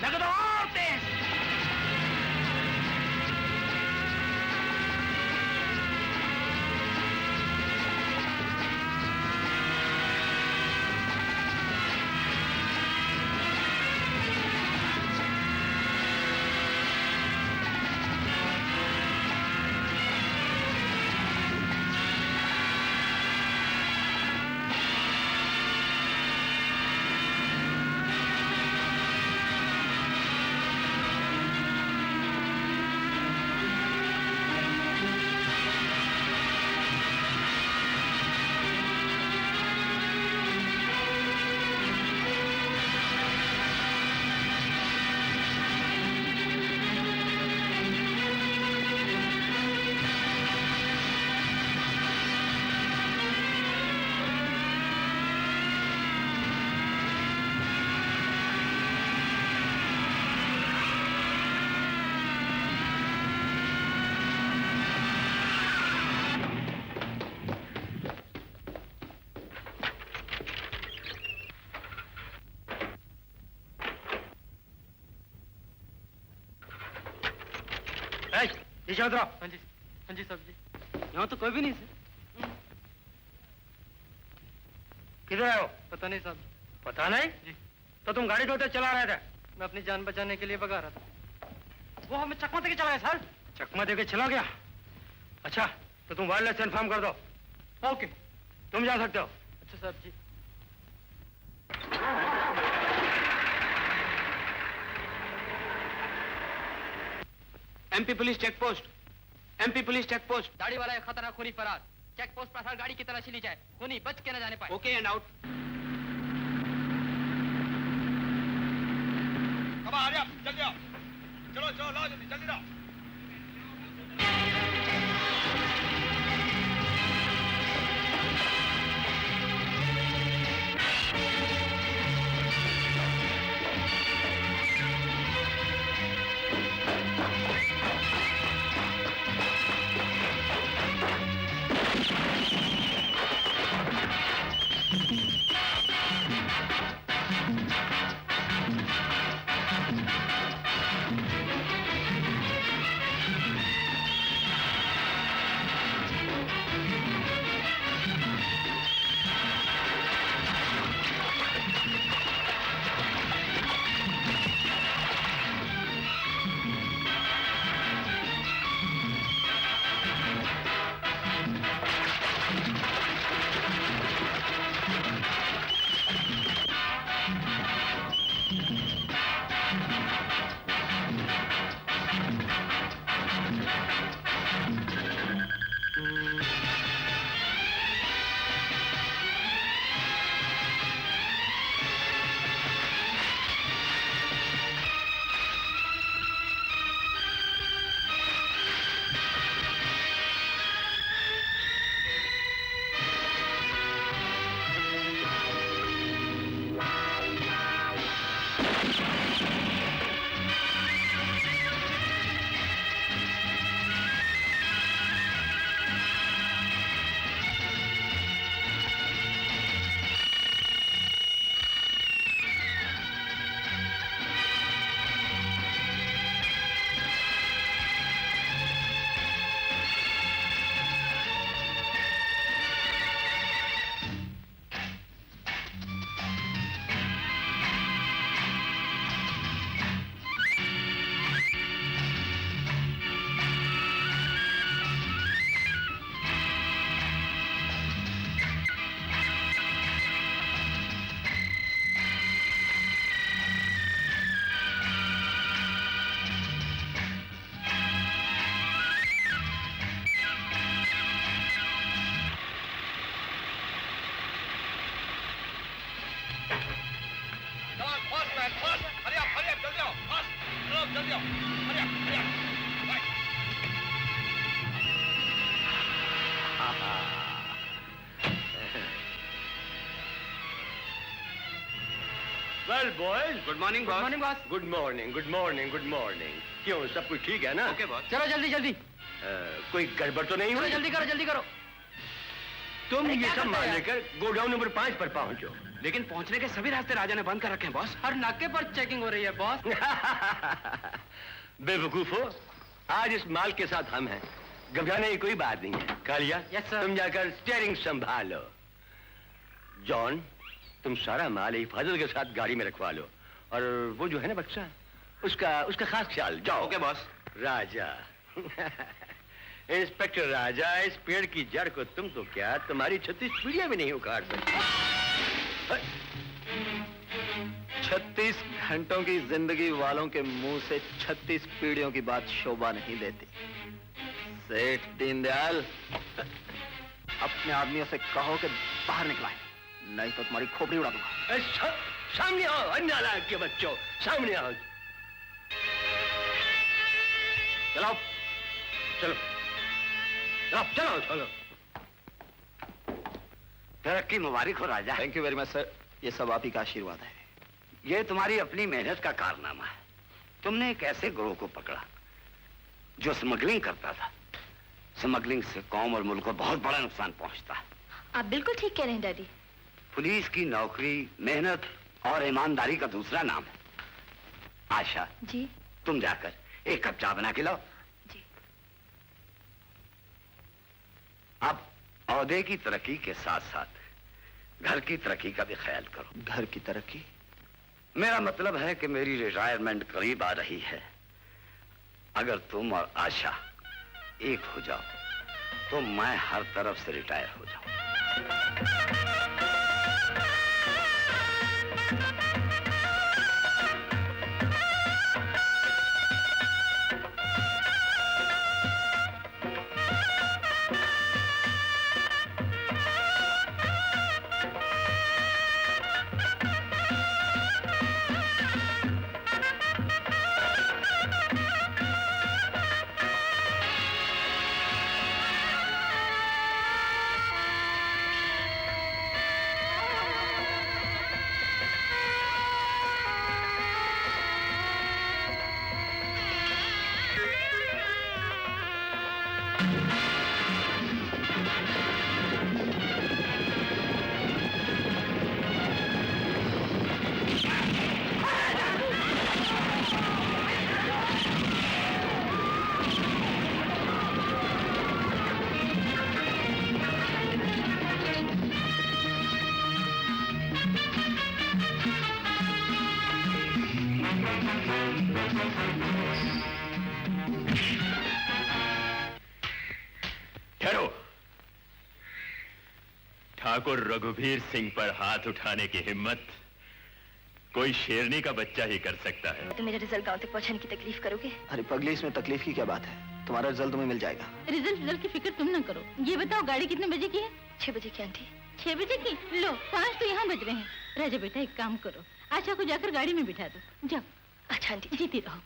मैं कहता हूं और तेज। नीचे उतरो। हाँ जी साहब जी। यहाँ तो कोई भी नहीं है। किधर आए हो? पता नहीं साहब। पता नहीं जी। तो तुम गाड़ी क्यों चला रहे थे? मैं अपनी जान बचाने के लिए भगा रहा था। वो हमें चकमा देके चला गया सर। चकमा देके चला गया? अच्छा, तो तुम वायरलेस से इन्फॉर्म कर दो। ओके। तुम जा सकते हो। अच्छा साहब जी। MP police check post, MP police check post. दाढ़ी वाला एक खतरनाक खूनी फरार। चेक पोस्ट पर हर गाड़ी की तलाशी ली जाए, खूनी बच के न जाने पाए। Okay and out. जल्दी आओ, चलो चलो लाओ जल्दी जल्दी लाओ। Well boys, good morning boss. Morning boss. Good morning good morning good morning. क्यों, सब कुछ ठीक है ना? Okay boss. चलो जल्दी जल्दी। कोई गड़बड़ तो नहीं चलो हुई? जल्दी करो जल्दी करो। तुम अरे, ये क्या सब करते मान हैं? लेकर गोडाउन नंबर 5 पर पहुंचो। लेकिन पहुंचने के सभी रास्ते राजा ने बंद कर रखे हैं बॉस। हर नाके पर चेकिंग हो रही है बॉस। बेवकूफ हो, आज इस माल के साथ हम हैं, घबराने की कोई बात नहीं है। Kaliya, Yes, sir. तुम जाकर स्टीयरिंग संभालो। जॉन, तुम सारा माल हिफाजत के साथ गाड़ी में रखवा लो, और वो जो है ना बक्सा, उसका खास ख्याल। जाओ। Okay boss. Raja inspector Raja, इस पेड़ की जड़ को तुम तो क्या, तुम्हारी 36 पीढ़ियां भी नहीं उखाड़ सकती। 36 घंटों की जिंदगी वालों के मुंह से 36 पीढ़ियों की बात शोभा नहीं देती। सेठ दीनदयाल, अपने आदमियों से कहो कि बाहर निकलाएं, नहीं तो तुम्हारी खोपड़ी उड़ा दूंगा। सामने आओ नालायक के बच्चों, सामने आओ। चलाओ। चलो चलो चलो चलो। तरक्की मुबारक हो Raja. Thank you very much sir, ये सब आप ही का आशीर्वाद है। ये तुम्हारी अपनी मेहनत का कारनामा है। तुमने एक ऐसे गिरोह को पकड़ा जो स्मगलिंग करता था। स्मगलिंग से कौम और मुल्क को बहुत बड़ा नुकसान पहुंचता है। आप बिल्कुल ठीक कह रहे हैं डैडी। पुलिस की नौकरी मेहनत और ईमानदारी का दूसरा नाम है। आशा, जी तुम जाकर एक कप चाय बना के लाओ। जी। औहदे की तरक्की के साथ साथ घर की तरक्की का भी ख्याल करो। घर की तरक्की? मेरा मतलब है कि मेरी रिटायरमेंट करीब आ रही है। अगर तुम और आशा एक हो जाओ तो मैं हर तरफ से रिटायर हो जाऊं। ठहरो। ठाकुर रघुवीर सिंह पर हाथ उठाने की हिम्मत कोई शेरनी का बच्चा ही कर सकता है। तो मेरा रिजल्ट गांव तक पहुंचाने की तकलीफ करोगे? अरे पगली, इसमें तकलीफ की क्या बात है? तुम्हारा रिजल्ट तुम्हें मिल जाएगा। रिजल्ट की फिक्र तुम ना करो। ये बताओ गाड़ी कितने बजे की है? 6 बजे की आंटी। 6 बजे की? लो 5 तो यहाँ बज रहे हैं। राजा बेटा एक काम करो, आशा को जाकर गाड़ी में बिठा दो। जाओ। अच्छा आंटी, जीती रहो।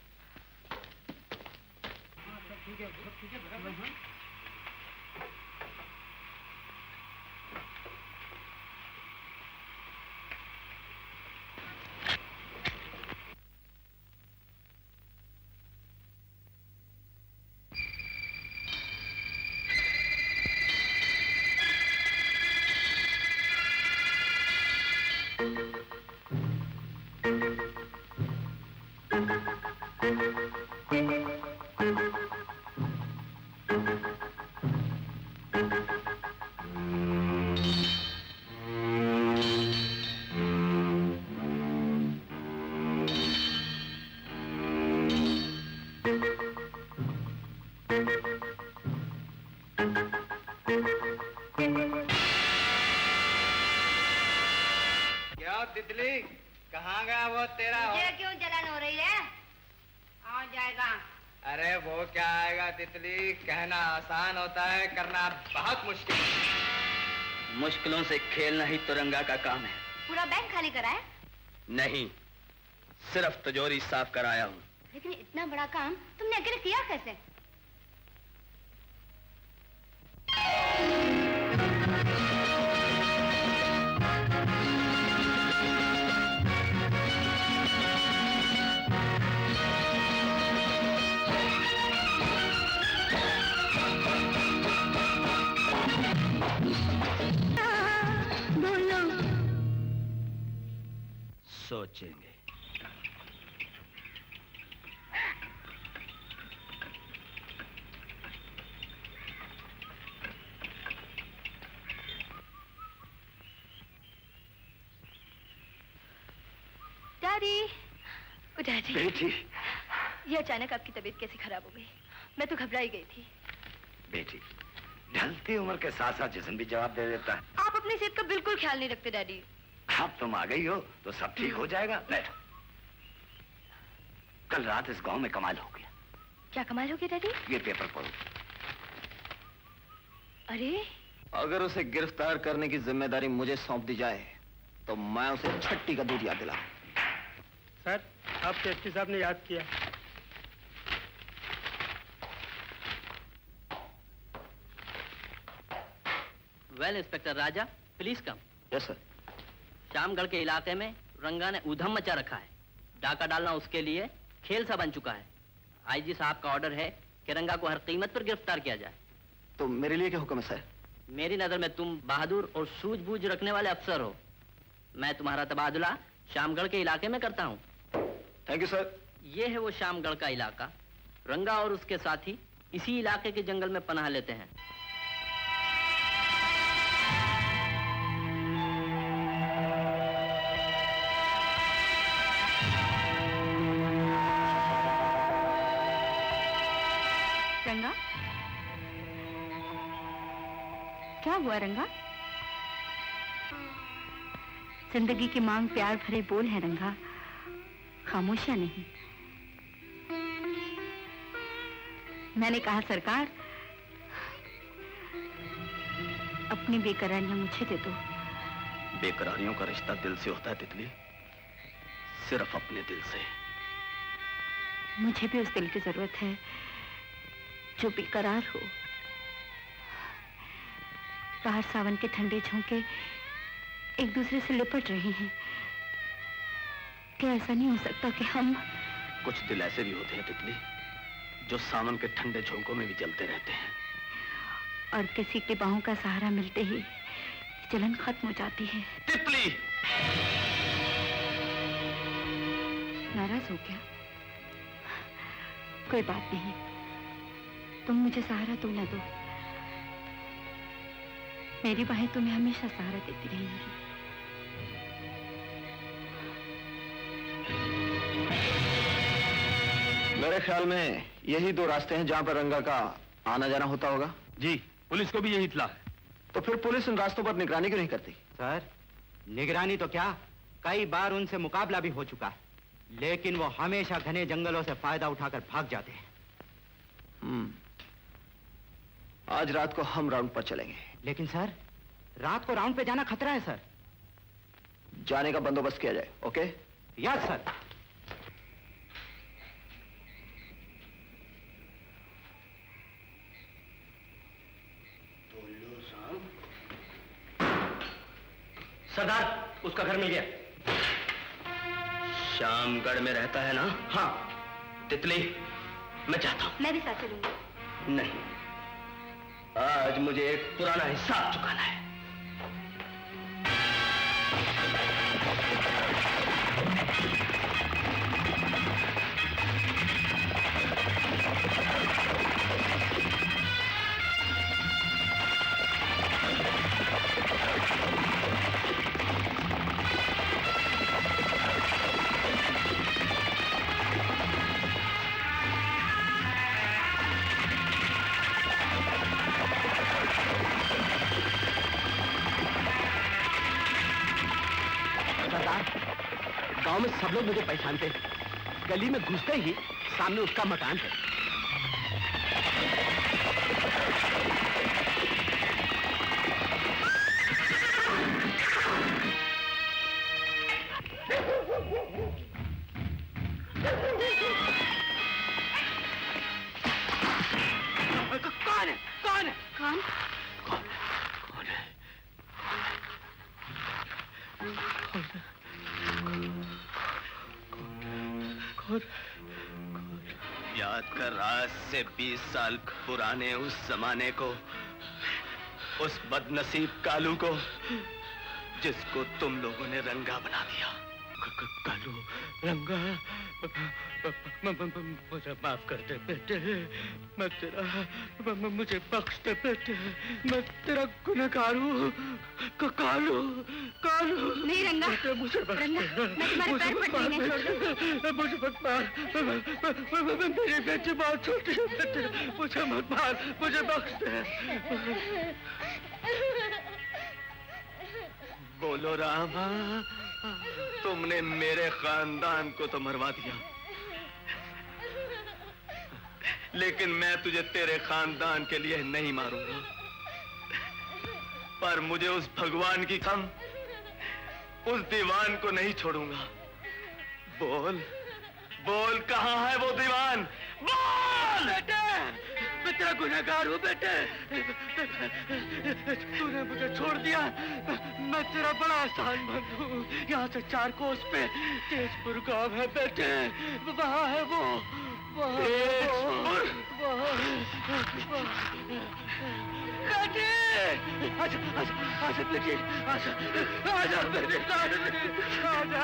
तितली, कहाँ गया वो तेरा? मुझे क्यों जलन हो रही है? आ जाएगा। अरे वो क्या आएगा तितली, कहना आसान होता है, करना बहुत मुश्किल। मुश्किलों से खेलना ही तिरंगा का काम है। पूरा बैंक खाली कराए? नहीं, सिर्फ तिजोरी साफ कराया हूँ। लेकिन इतना बड़ा काम तुमने अकेले किया कैसे? सोचेंगे। Daddy, daddy. बेटी। ये अचानक आपकी तबीयत कैसे खराब हो गई? मैं तो घबराई गई थी। बेटी, ढलती उम्र के साथ साथ जिस्म भी जवाब दे देता है। आप अपनी सेहत का बिल्कुल ख्याल नहीं रखते डैडी। अब तुम आ गई हो तो सब ठीक हो जाएगा। बैठो। कल रात इस गांव में कमाल हो गया। क्या कमाल हो गया डैडी? ये पेपर पढ़ो। अरे, अगर उसे गिरफ्तार करने की जिम्मेदारी मुझे सौंप दी जाए तो मैं उसे छट्टी का दूध याद दिलाऊं। सर, आपके एसपी साहब ने याद किया। Well inspector Raja, please come. Yes sir. Shyamgarh के इलाके में रंगा ने ऊधम मचा रखा है। डाका डालना उसके लिए खेल सा बन चुका है। आईजी साहब का ऑर्डर है कि रंगा को हर कीमत पर गिरफ्तार किया जाए। तो मेरे लिए क्या हुक्म है सर? मेरी नजर में तुम बहादुर और सूझबूझ रखने वाले अफसर हो। मैं तुम्हारा तबादला श्यामगढ़ के इलाके में करता हूँ। Thank you sir. ये है वो श्यामगढ़ का इलाका। रंगा और उसके साथी इसी इलाके के जंगल में पनाह लेते हैं। क्या हुआ रंगा? जिंदगी की मांग प्यार भरे बोल है रंगा, खामोशियां नहीं। मैंने कहा सरकार, अपनी बेकरारियां मुझे दे दो। बेकरारियों का रिश्ता दिल से होता है तितली, सिर्फ अपने दिल से। मुझे भी उस दिल की जरूरत है जो बेकरार हो। बाहर सावन के ठंडे झोंके एक दूसरे से लिपट रहे हैं। क्या ऐसा नहीं हो सकता कि हम... कुछ दिल ऐसे भी होते हैं तितली, जो सावन के ठंडे झोंकों में भी जलते रहते हैं। और किसी की बाहों का सहारा मिलते ही जलन खत्म हो जाती है। तितली! नाराज हो गया? कोई बात नहीं, तुम मुझे सहारा दो ना दो, मेरी बाहें तुम्हें हमेशा सहारा देती रहेंगी। मेरे ख्याल में यही दो रास्ते हैं जहां पर रंगा का आना जाना होता होगा। जी, पुलिस को भी यही इत्तला है। तो फिर पुलिस इन रास्तों पर निगरानी क्यों नहीं करती? सर, निगरानी तो क्या, कई बार उनसे मुकाबला भी हो चुका है, लेकिन वो हमेशा घने जंगलों से फायदा उठाकर भाग जाते हैं। आज रात को हम राउंड पर चलेंगे। लेकिन सर, रात को राउंड पे जाना खतरा है सर। जाने का बंदोबस्त किया जाए। ओके? Yes sir. सरदार, उसका घर मिल गया। श्यामगढ़ में रहता है ना? हाँ। तितली, मैं चाहता हूं। मैं भी साथ चलूंगी। नहीं, आज मुझे एक पुराना हिसाब चुकाना है। गांव में सब लोग मुझे पहचानते हैं। गली में घुसते ही सामने उसका मकान है। कौन है? कौन है? कौन? याद कर आज से 20 साल पुराने उस जमाने को, उस बदनसीब कालू को जिसको तुम लोगों ने रंगा बना दिया। कालू, रंगा, मुझे माफ कर दे बेटे, मैं तेरा, मुझे बख्श दे बेटे, मैं तेरा गुनहगार हूँ। कालू, कालू। नहीं रंगा, मुझे रंगा, मैं तुम्हारे पैर पड़ने नहीं छोड़ दूँ। मुझे मत मार, मेरी बेटी बहुत छोटी है बेटे, मुझे मत मार, मुझे बख्श दे। बोलो रामा, तुमने मेरे खानदान को तो मरवा दिया, लेकिन मैं तुझे तेरे खानदान के लिए नहीं मारूंगा। पर मुझे उस भगवान की कसम, उस दीवान को नहीं छोड़ूंगा। बोल, बोल, कहाँ है वो दीवान? बोल! बेटे, मैं तेरा गुनहगार हूँ बेटे, तूने मुझे छोड़ दिया, मैं तेरा बड़ा आसान बंद हूँ। यहाँ से 4 कोस पे तेजपुर गांव है बेटे, वहाँ है वो, वहाँ बेटे, आजा, आजा, आजा बेटे, आजा, आजा बेटे, आजा।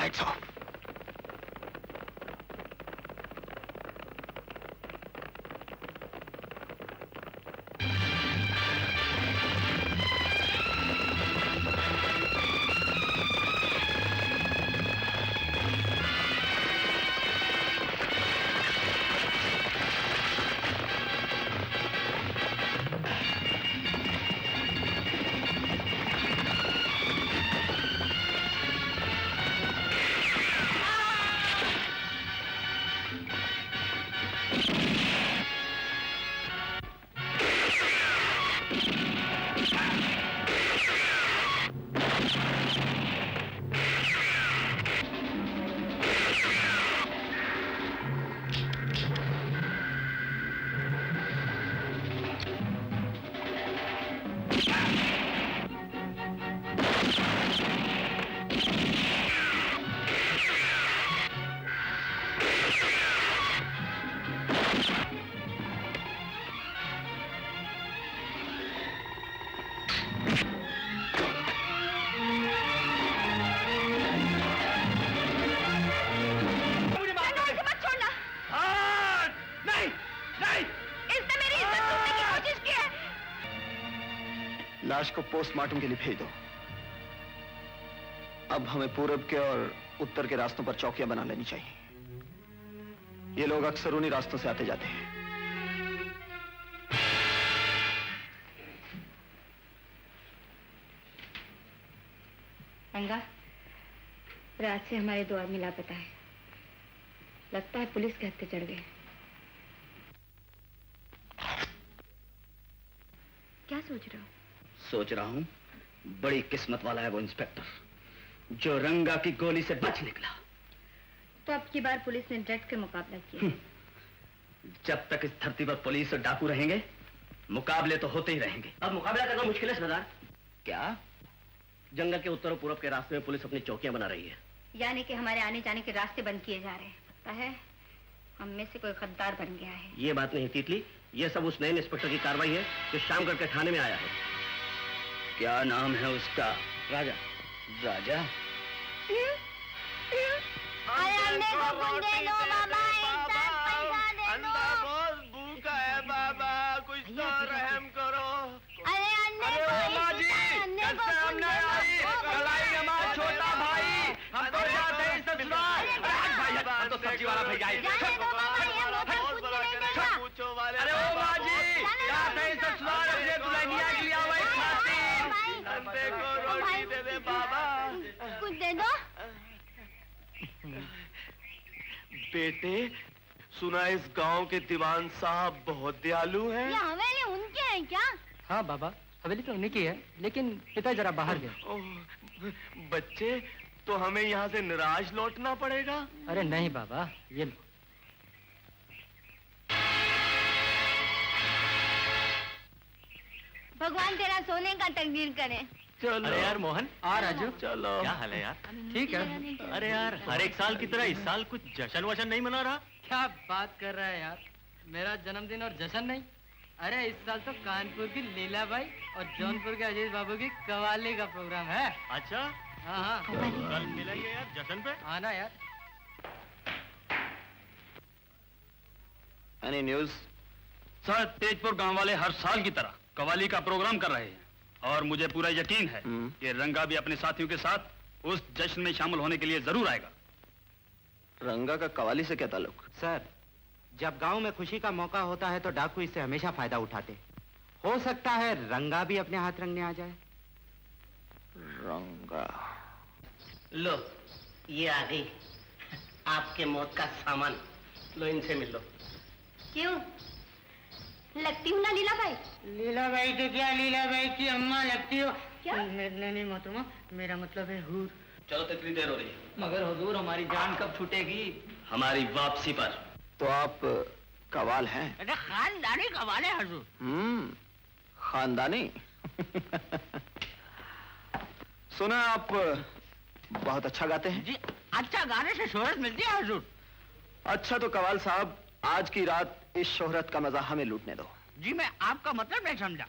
Lights off. लाश को पोस्टमार्टम के लिए भेज दो। अब हमें पूरब के और उत्तर के रास्तों पर चौकियां बना लेनी चाहिए। ये लोग अक्सर उन्हीं रास्तों से आते जाते हैं। रंगा, रात से हमारे 2 आदमी लापता है। लगता है पुलिस के हत्थे चढ़ गए। क्या सोच रहे हो? सोच रहा हूँ बड़ी किस्मत वाला है वो इंस्पेक्टर जो रंगा की गोली से बच निकला। तो अब की बार पुलिस ने डट के मुकाबला किया। जब तक इस धरती पर पुलिस और डाकू रहेंगे मुकाबले तो होते ही रहेंगे। अब मुकाबला करना मुश्किल है सरदार। क्या? जंगल के उत्तर और पूरब के रास्ते में पुलिस अपनी चौकियां बना रही है। यानी कि हमारे आने जाने के रास्ते बंद किए जा रहे हैं। पता है, हम में से कोई गद्दार बन गया है। ये बात नहीं तीतली, ये सब उस नए इंस्पेक्टर की कार्रवाई है जो शाम करके थाने में आया है। क्या नाम है उसका? राजा। राजा? अरे अंडे को कुछ दे दो बाबा, एक साथ पैसा दे दो। बहुत भूखा है बाबा, कुछ तो रहम करो। अरे अंडे को छोटा भाई, हम तो जाते हैं ससुराल। हम तो सब्जी वाला भैया पूछो वाले। अरे ओ माँ जी, जाते हैं ससुराल, अपने दुल्हनिया के लिए आवई खाती। अंडे को रोटी दे दे बाबा, कुछ दे दो। बेटे, सुना इस गांव के दीवान साहब बहुत दयालु हैं। ये हवेली उनके हैं क्या? हाँ बाबा, हवेली तो उन्हीं की है, लेकिन पिता जरा बाहर गए। बच्चे, तो हमें यहाँ से निराश लौटना पड़ेगा। अरे नहीं बाबा, ये भगवान तेरा सोने का तकदीर करे। चलो। अरे यार मोहन, आ राजू, चलो। क्या हाल है यार? ठीक है। अरे यार, हर एक साल की तरह इस साल कुछ जश्न वशन नहीं मना रहा? क्या बात कर रहा है यार, मेरा जन्मदिन और जश्न नहीं। अरे इस साल तो कानपुर की लीलाबाई और जौनपुर के अजीत बाबू की कवाली का प्रोग्राम है। अच्छा, हाँ हाँ, कल मिलेंगे यार जश्न पे। आना यार। Any news? सर, तेजपुर गांव वाले हर साल की तरह कवाली का प्रोग्राम कर रहे हैं और मुझे पूरा यकीन है कि रंगा भी अपने साथियों के साथ उस जश्न में शामिल होने के लिए जरूर आएगा। रंगा का कवाली से क्या ताल्लुक? सर, जब गांव में खुशी का मौका होता है तो डाकू इससे हमेशा फायदा उठाते। हो सकता है रंगा भी अपने हाथ रंगने आ जाए। रंगा? लो, ये आ गई आपके मौत का सामान। लो, इनसे मिल लो। क्यों? लगती हूँ ना लीलाबाई? लीलाबाई तो क्या, लीलाबाई की अम्मा लगती हो। क्या? नहीं मोहतरमा, मेरा मतलब है हूर। चलो तो इतनी देर हो रही है। मगर हुजूर, हमारी जान कब छूटेगी? हमारी वापसी पर। तो आप कवाल हैं? अरे खानदानी कवाल है हुजूर। खानदानी? सुना आप बहुत अच्छा गाते हैं। जी, अच्छा गाने से शोहरत मिलती है हुजूर। अच्छा तो कवाल साहब, आज की रात इस शोहरत का मजा हमें लूटने दो। जी, मैं आपका मतलब नहीं समझा।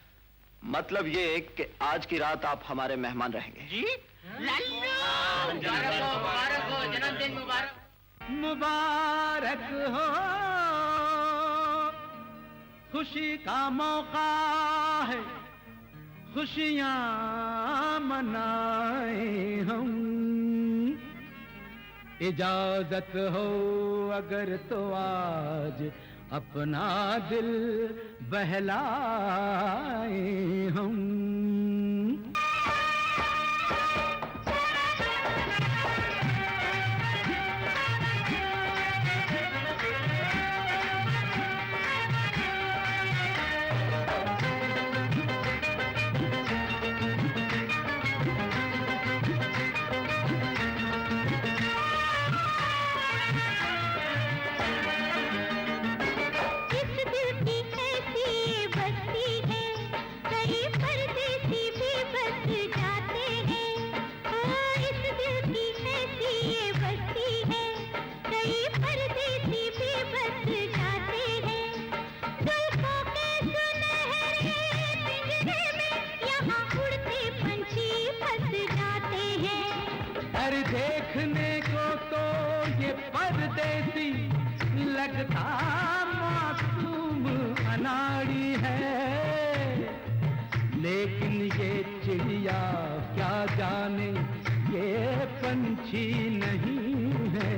मतलब ये कि आज की रात आप हमारे मेहमान रहेंगे। जी, लल्लू। मुबारक हो, मुबारक हो, खुशी का मौका है, खुशियां मनाए हम। इजाजत हो अगर तो आज अपना दिल बहलाए हम। देखने को तो ये परदेसी लगता मासूम अनाड़ी है, लेकिन ये चिड़िया क्या जाने ये पंछी नहीं है,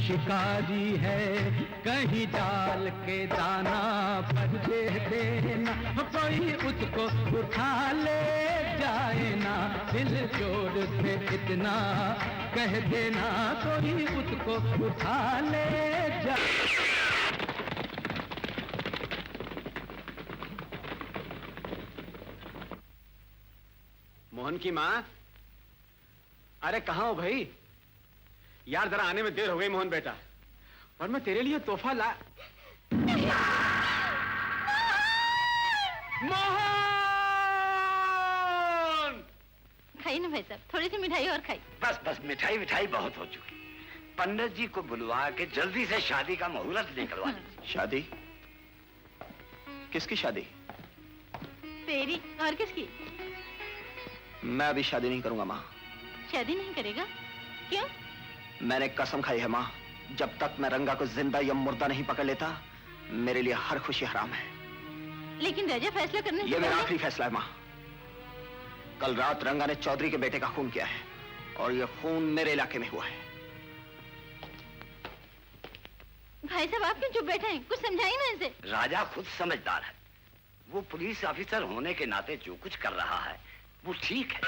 शिकारी है। कहीं डाल के दाना पर दे देना, कोई उसको उठा ले जाए ना, दिल जोड़ से इतना कह देना, कोई उसको उठा ले जाए। मोहन की माँ, अरे कहाँ हो भाई? यार जरा आने में देर हो गई मोहन बेटा, और मैं तेरे लिए तोहफा ला। मोहन! खाइए ना भाई साहब, थोड़ी सी मिठाई और खाई। बस बस, मिठाई मिठाई बहुत हो चुकी। पंडित जी को बुलवा के जल्दी से शादी का मुहूर्त निकलवा दीजिए। शादी? किसकी शादी? तेरी और किसकी? मैं अभी शादी नहीं करूंगा माँ। शादी नहीं करेगा? क्यों? मैंने कसम खाई है माँ, जब तक मैं रंगा को जिंदा या मुर्दा नहीं पकड़ लेता, मेरे लिए हर खुशी हराम है। लेकिन राजा फैसला करने से ये मेरा पहले- आखिरी फैसला है माँ। कल रात रंगा ने चौधरी के बेटे का खून किया है, और ये खून मेरे इलाके में हुआ है। भाई साहब आप क्यों चुप बैठे हैं? कुछ समझाइए ना इसे। राजा खुद समझदार है, वो पुलिस ऑफिसर होने के नाते जो कुछ कर रहा है वो ठीक है।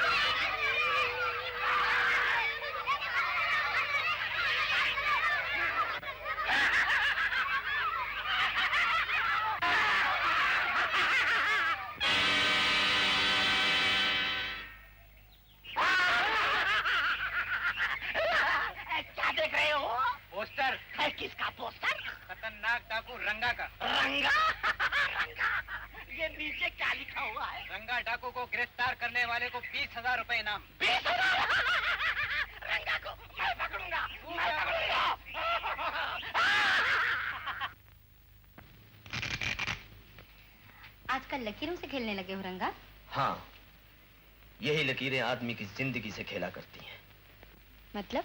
क्या देख रहे हो? पोस्टर है। किसका पोस्टर? खतरनाक डाकू रंगा का। रंगा? रंगा? ये नीचे क्या लिखा हुआ है? रंगा डाकू को गिरफ्तार करने वाले को 20,000 रुपए इनाम। 20,000? रंगा को मैं पकड़ूंगा, मैं पकड़ूंगा। आजकल लकीरों से खेलने लगे हो रंगा? हाँ, यही लकीरें आदमी की जिंदगी से खेला करती हैं। मतलब?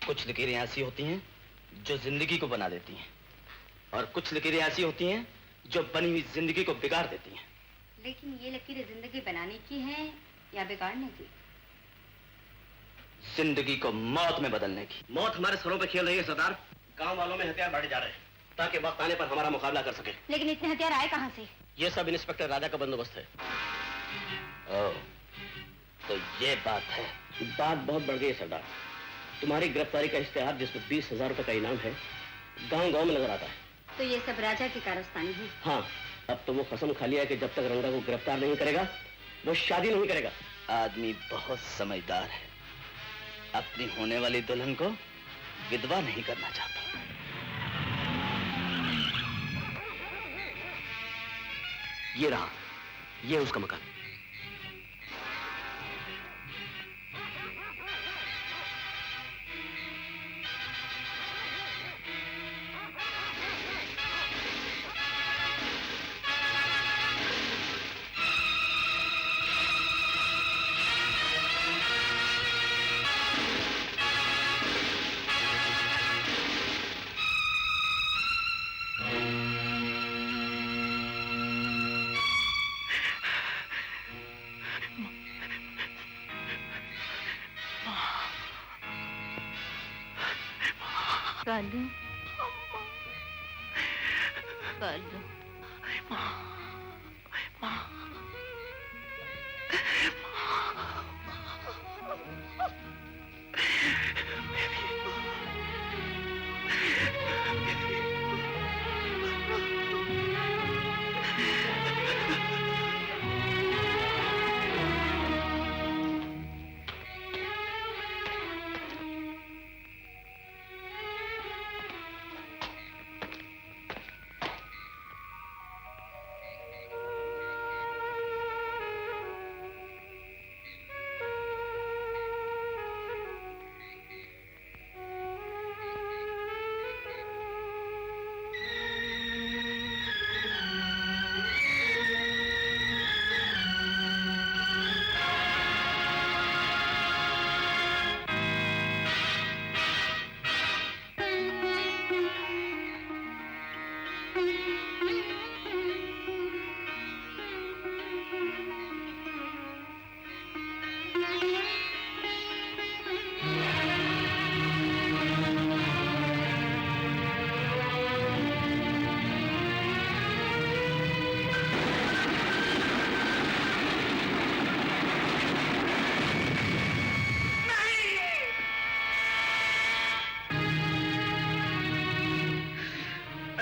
कुछ लकीरें ऐसी होती हैं जो जिंदगी को बना देती हैं, और कुछ लकीरें ऐसी होती हैं जो बनी हुई जिंदगी को बिगाड़ देती हैं। लेकिन ये लकीरें जिंदगी बनाने की हैं या बिगाड़ने की? जिंदगी को मौत में बदलने की। मौत हमारे सरों पे खेल रही है सरदार। गांव वालों में हथियार बढ़े जा रहे हैं ताकि वक्त आने पर हमारा मुकाबला कर सके। लेकिन इतने हथियार आए कहाँ से? ये सब इंस्पेक्टर राजा का बंदोबस्त है। ओह, तो ये बात है। बात बहुत बढ़ गई है सरदार। तुम्हारी गिरफ्तारी का इश्तेहार जिसमें 20,000 रुपए का इनाम है, गांव-गांव में नजर आता है। तो ये सब राजा की कारस्तानी है? हाँ, अब तो वो कसम खा लिया कि जब तक रंगा को गिरफ्तार नहीं करेगा वो शादी नहीं करेगा। आदमी बहुत समझदार है, अपनी होने वाली दुल्हन को विधवा नहीं करना चाहता। ये रहा, ये उसका मकान। कालू कालू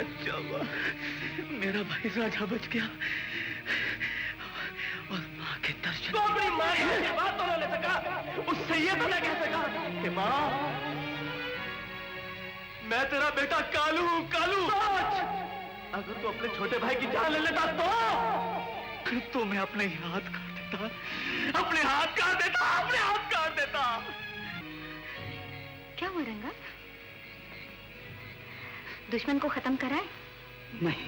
अच्छा हुआ मेरा भाई राजा बच गया और माँ के दर्शन। तो अपनी माँ की बात तो ले सका, उससे ये तो नहीं कह सका कि माँ मैं तेरा बेटा कालू हूँ, कालू। अगर तू अपने छोटे भाई की जान ले लेता तो मैं अपने ही हाथ काट देता, अपने हाथ काट देता, अपने हाथ काट देता। क्या हुआ रंगा? दुश्मन को खत्म कराए? नहीं।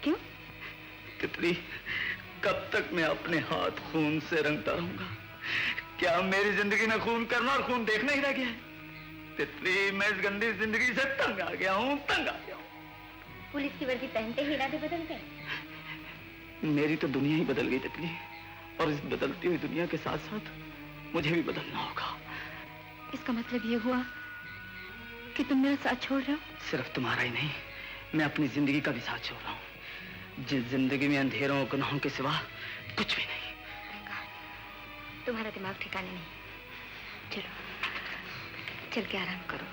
क्यों? तितली, कब तक मैं अपने हाथ खून से रंगता रहूंगा? क्या मेरी जिंदगी में खून करना और खून देखना ही रह गया है? तितली, मैं इस गंदी जिंदगी से तंग आ गया हूँ, तंग आ गया हूँ। पुलिस की वर्दी पहनते ही इरादे बदल गए। मेरी तो दुनिया ही बदल गई तितली, और इस बदलती हुई दुनिया के साथ साथ मुझे भी बदलना होगा। इसका मतलब ये हुआ कि तुम मेरा साथ छोड़ रहे हो? सिर्फ तुम्हारा ही नहीं, मैं अपनी जिंदगी का भी साथ छोड़ रहा हूँ, जिस जिंदगी में अंधेरों और गुनाहों के सिवा कुछ भी नहीं। तुम्हारा दिमाग ठिकाने नहीं। चलो चल के आराम करो।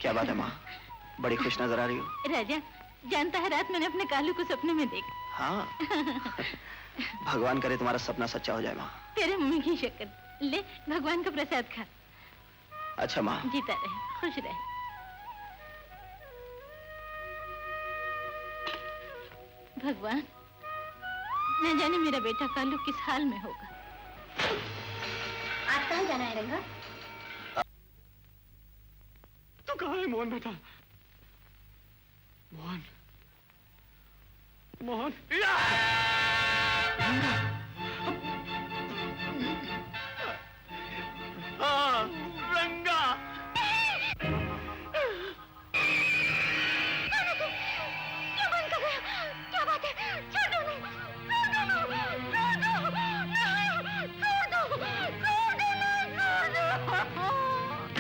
क्या बात है माँ, बड़ी खुश नजर आ रही हो। राजा, जानता है रात मैंने अपने कालू को सपने में देखा। हाँ भगवान करे तुम्हारा सपना सच्चा हो जाए माँ। तेरे मम्मी की शक्ल ले, भगवान का प्रसाद खा। अच्छा माँ। जीता रहे, खुश रहे। भगवान, न जाने मेरा बेटा कालू किस हाल में होगा। आज कहाँ जाना है रंगा? तू कहाँ है मोहन बेटा? मोहन, मोहन। हाँ, रंगा। क्या बंद कर रहे हो? क्या बात है? छोड़ दो नहीं, छोड़ दो,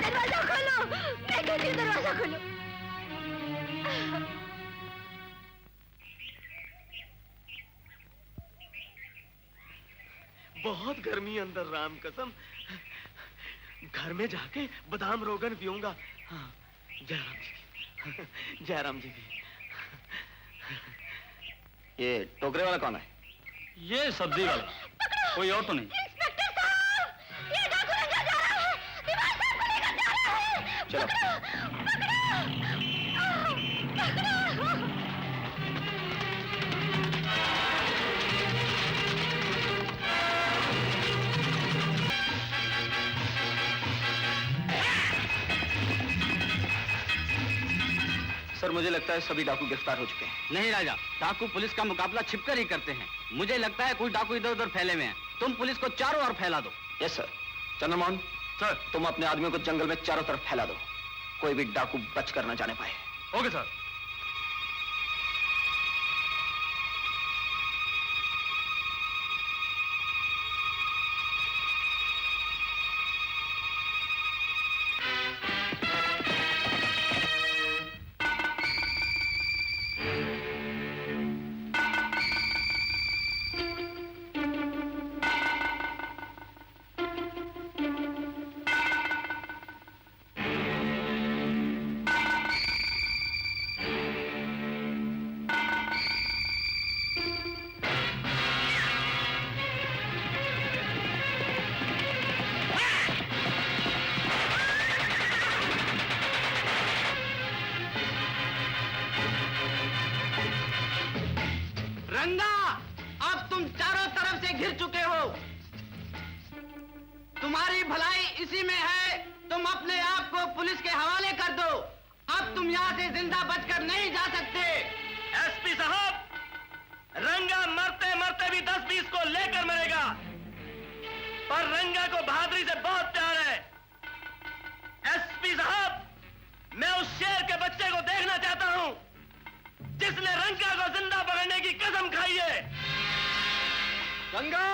दरवाजा खोलो, मैं कहती हूँ दरवाजा खोलो। बहुत गर्मी अंदर, राम कसम। घर में जाके बादाम रोगन पीऊंगा। हाँ, जयराम जी की, जयराम जी की। ये टोकरे वाला कौन है? ये सब्जी वाला, कोई और तो नहीं। इंस्पेक्टर साहब, ये डाकू रंगा जा रहा है, दीवार से ऊपर लेकर जा रहा है। चलो। पकड़ो, पकड़ो, पकड़ो। सर मुझे लगता है सभी डाकू गिरफ्तार हो चुके हैं। नहीं राजा, डाकू पुलिस का मुकाबला छिपकर ही करते हैं। मुझे लगता है कोई डाकू इधर उधर फैले हुए हैं। तुम पुलिस को चारों ओर फैला दो। Yes sir. चंद्रमोहन सर। तुम अपने आदमियों को जंगल में चारों तरफ फैला दो, कोई भी डाकू बच कर न जाने पाए। Okay sir. रंगा, अब तुम चारों तरफ से घिर चुके हो। तुम्हारी भलाई इसी में है। तुम अपने आप को पुलिस के हवाले कर दो। अब तुम यहाँ से जिंदा बचकर नहीं जा सकते। एसपी साहब, रंगा मरते मरते भी 10-20 को लेकर मरेगा, पर रंगा को बहादुरी से बहुत प्यार है। एसपी साहब, मैं उस शेर के बच्चे को देखना चाहता हूं जिसने रंगा को जिंदा पकड़ने की कसम खाई है। रंगा,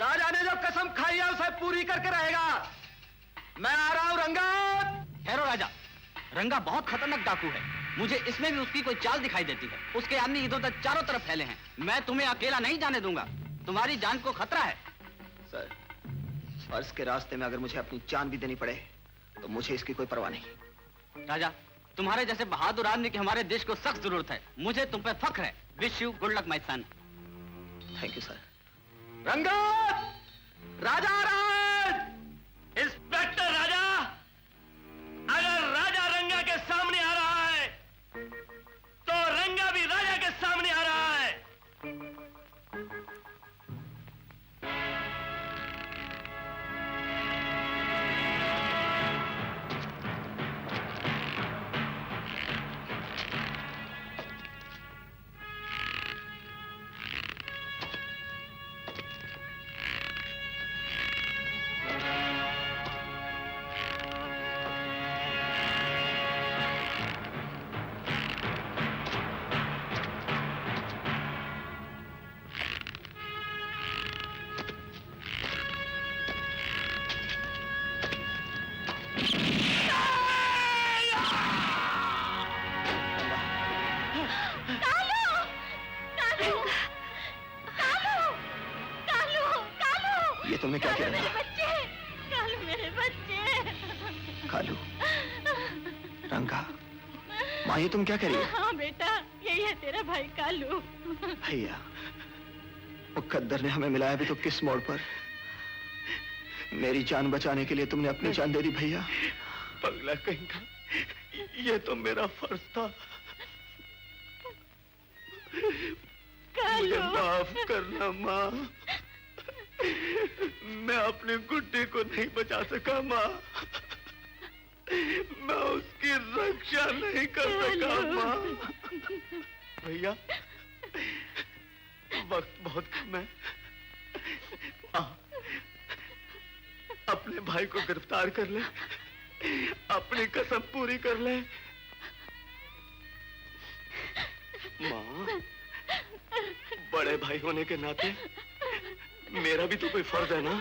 राजा ने जो कसम खाई है उसे पूरी करके रहेगा। मैं आ रहा हूं रंगा। ठहरो राजा, रंगा बहुत खतरनाक डाकू है। मुझे इसमें भी उसकी कोई चाल दिखाई देती है। उसके आदमी इधर उधर चारों तरफ फैले हैं। मैं तुम्हें अकेला नहीं जाने दूंगा। तुम्हारी जान को खतरा है। सर, फर्ज के रास्ते में अगर मुझे अपनी जान भी देनी पड़े तो मुझे इसकी कोई परवाह नहीं। राजा, तुम्हारे जैसे बहादुर आदमी की हमारे देश को सख्त जरूरत है। मुझे तुम पे फख्र है। Wish you good luck my son. Thank you sir. रंगा, राजा आ रहा है। इंस्पेक्टर राजा, अगर राजा रंगा के सामने आ रहा है तो रंगा भी राजा के सामने आ रहा है। ये तुमने क्या किया? मेरे बच्चे, कालू मेरे बच्चे। कालू, रंगा, माँ ये तुम क्या कर रही हो? हाँ बेटा, यही है तेरा भाई कालू। भैया, मुकद्दर ने हमें मिलाया भी तो किस मोड़ पर। मेरी जान बचाने के लिए तुमने अपनी जान दे दी भैया। पगला कहीं का, ये तो मेरा फर्ज था। मुझे माफ करना माँ, मैं अपने गुड्डे को नहीं बचा सका माँ। मैं उसकी रक्षा नहीं कर सका माँ। भैया, वक्त बहुत कम है। अपने भाई को गिरफ्तार कर ले, अपनी कसम पूरी कर ले। माँ, बड़े भाई होने के नाते मेरा भी तो कोई फर्ज है ना,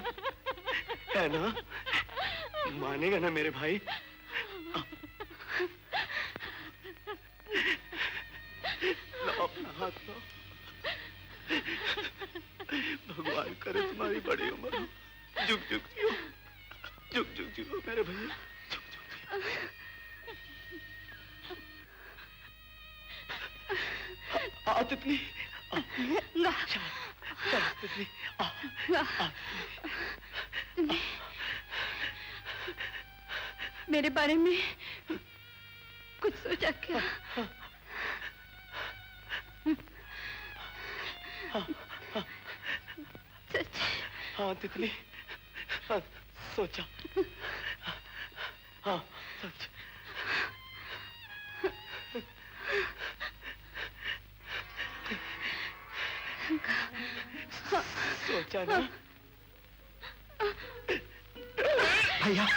है ना? मानेगा ना मेरे भाई? लो अपना हाथ लो। भगवान करे तुम्हारी बड़ी उम्र हो। जुग जुग जियो, जुग जुग जियो मेरे भैया, जुग जुग जियो। आ तितली, तितली, मेरे बारे में कुछ सोचा क्या? सच? हाँ तितली, हाँ, सोचा। हाँ सच। भैया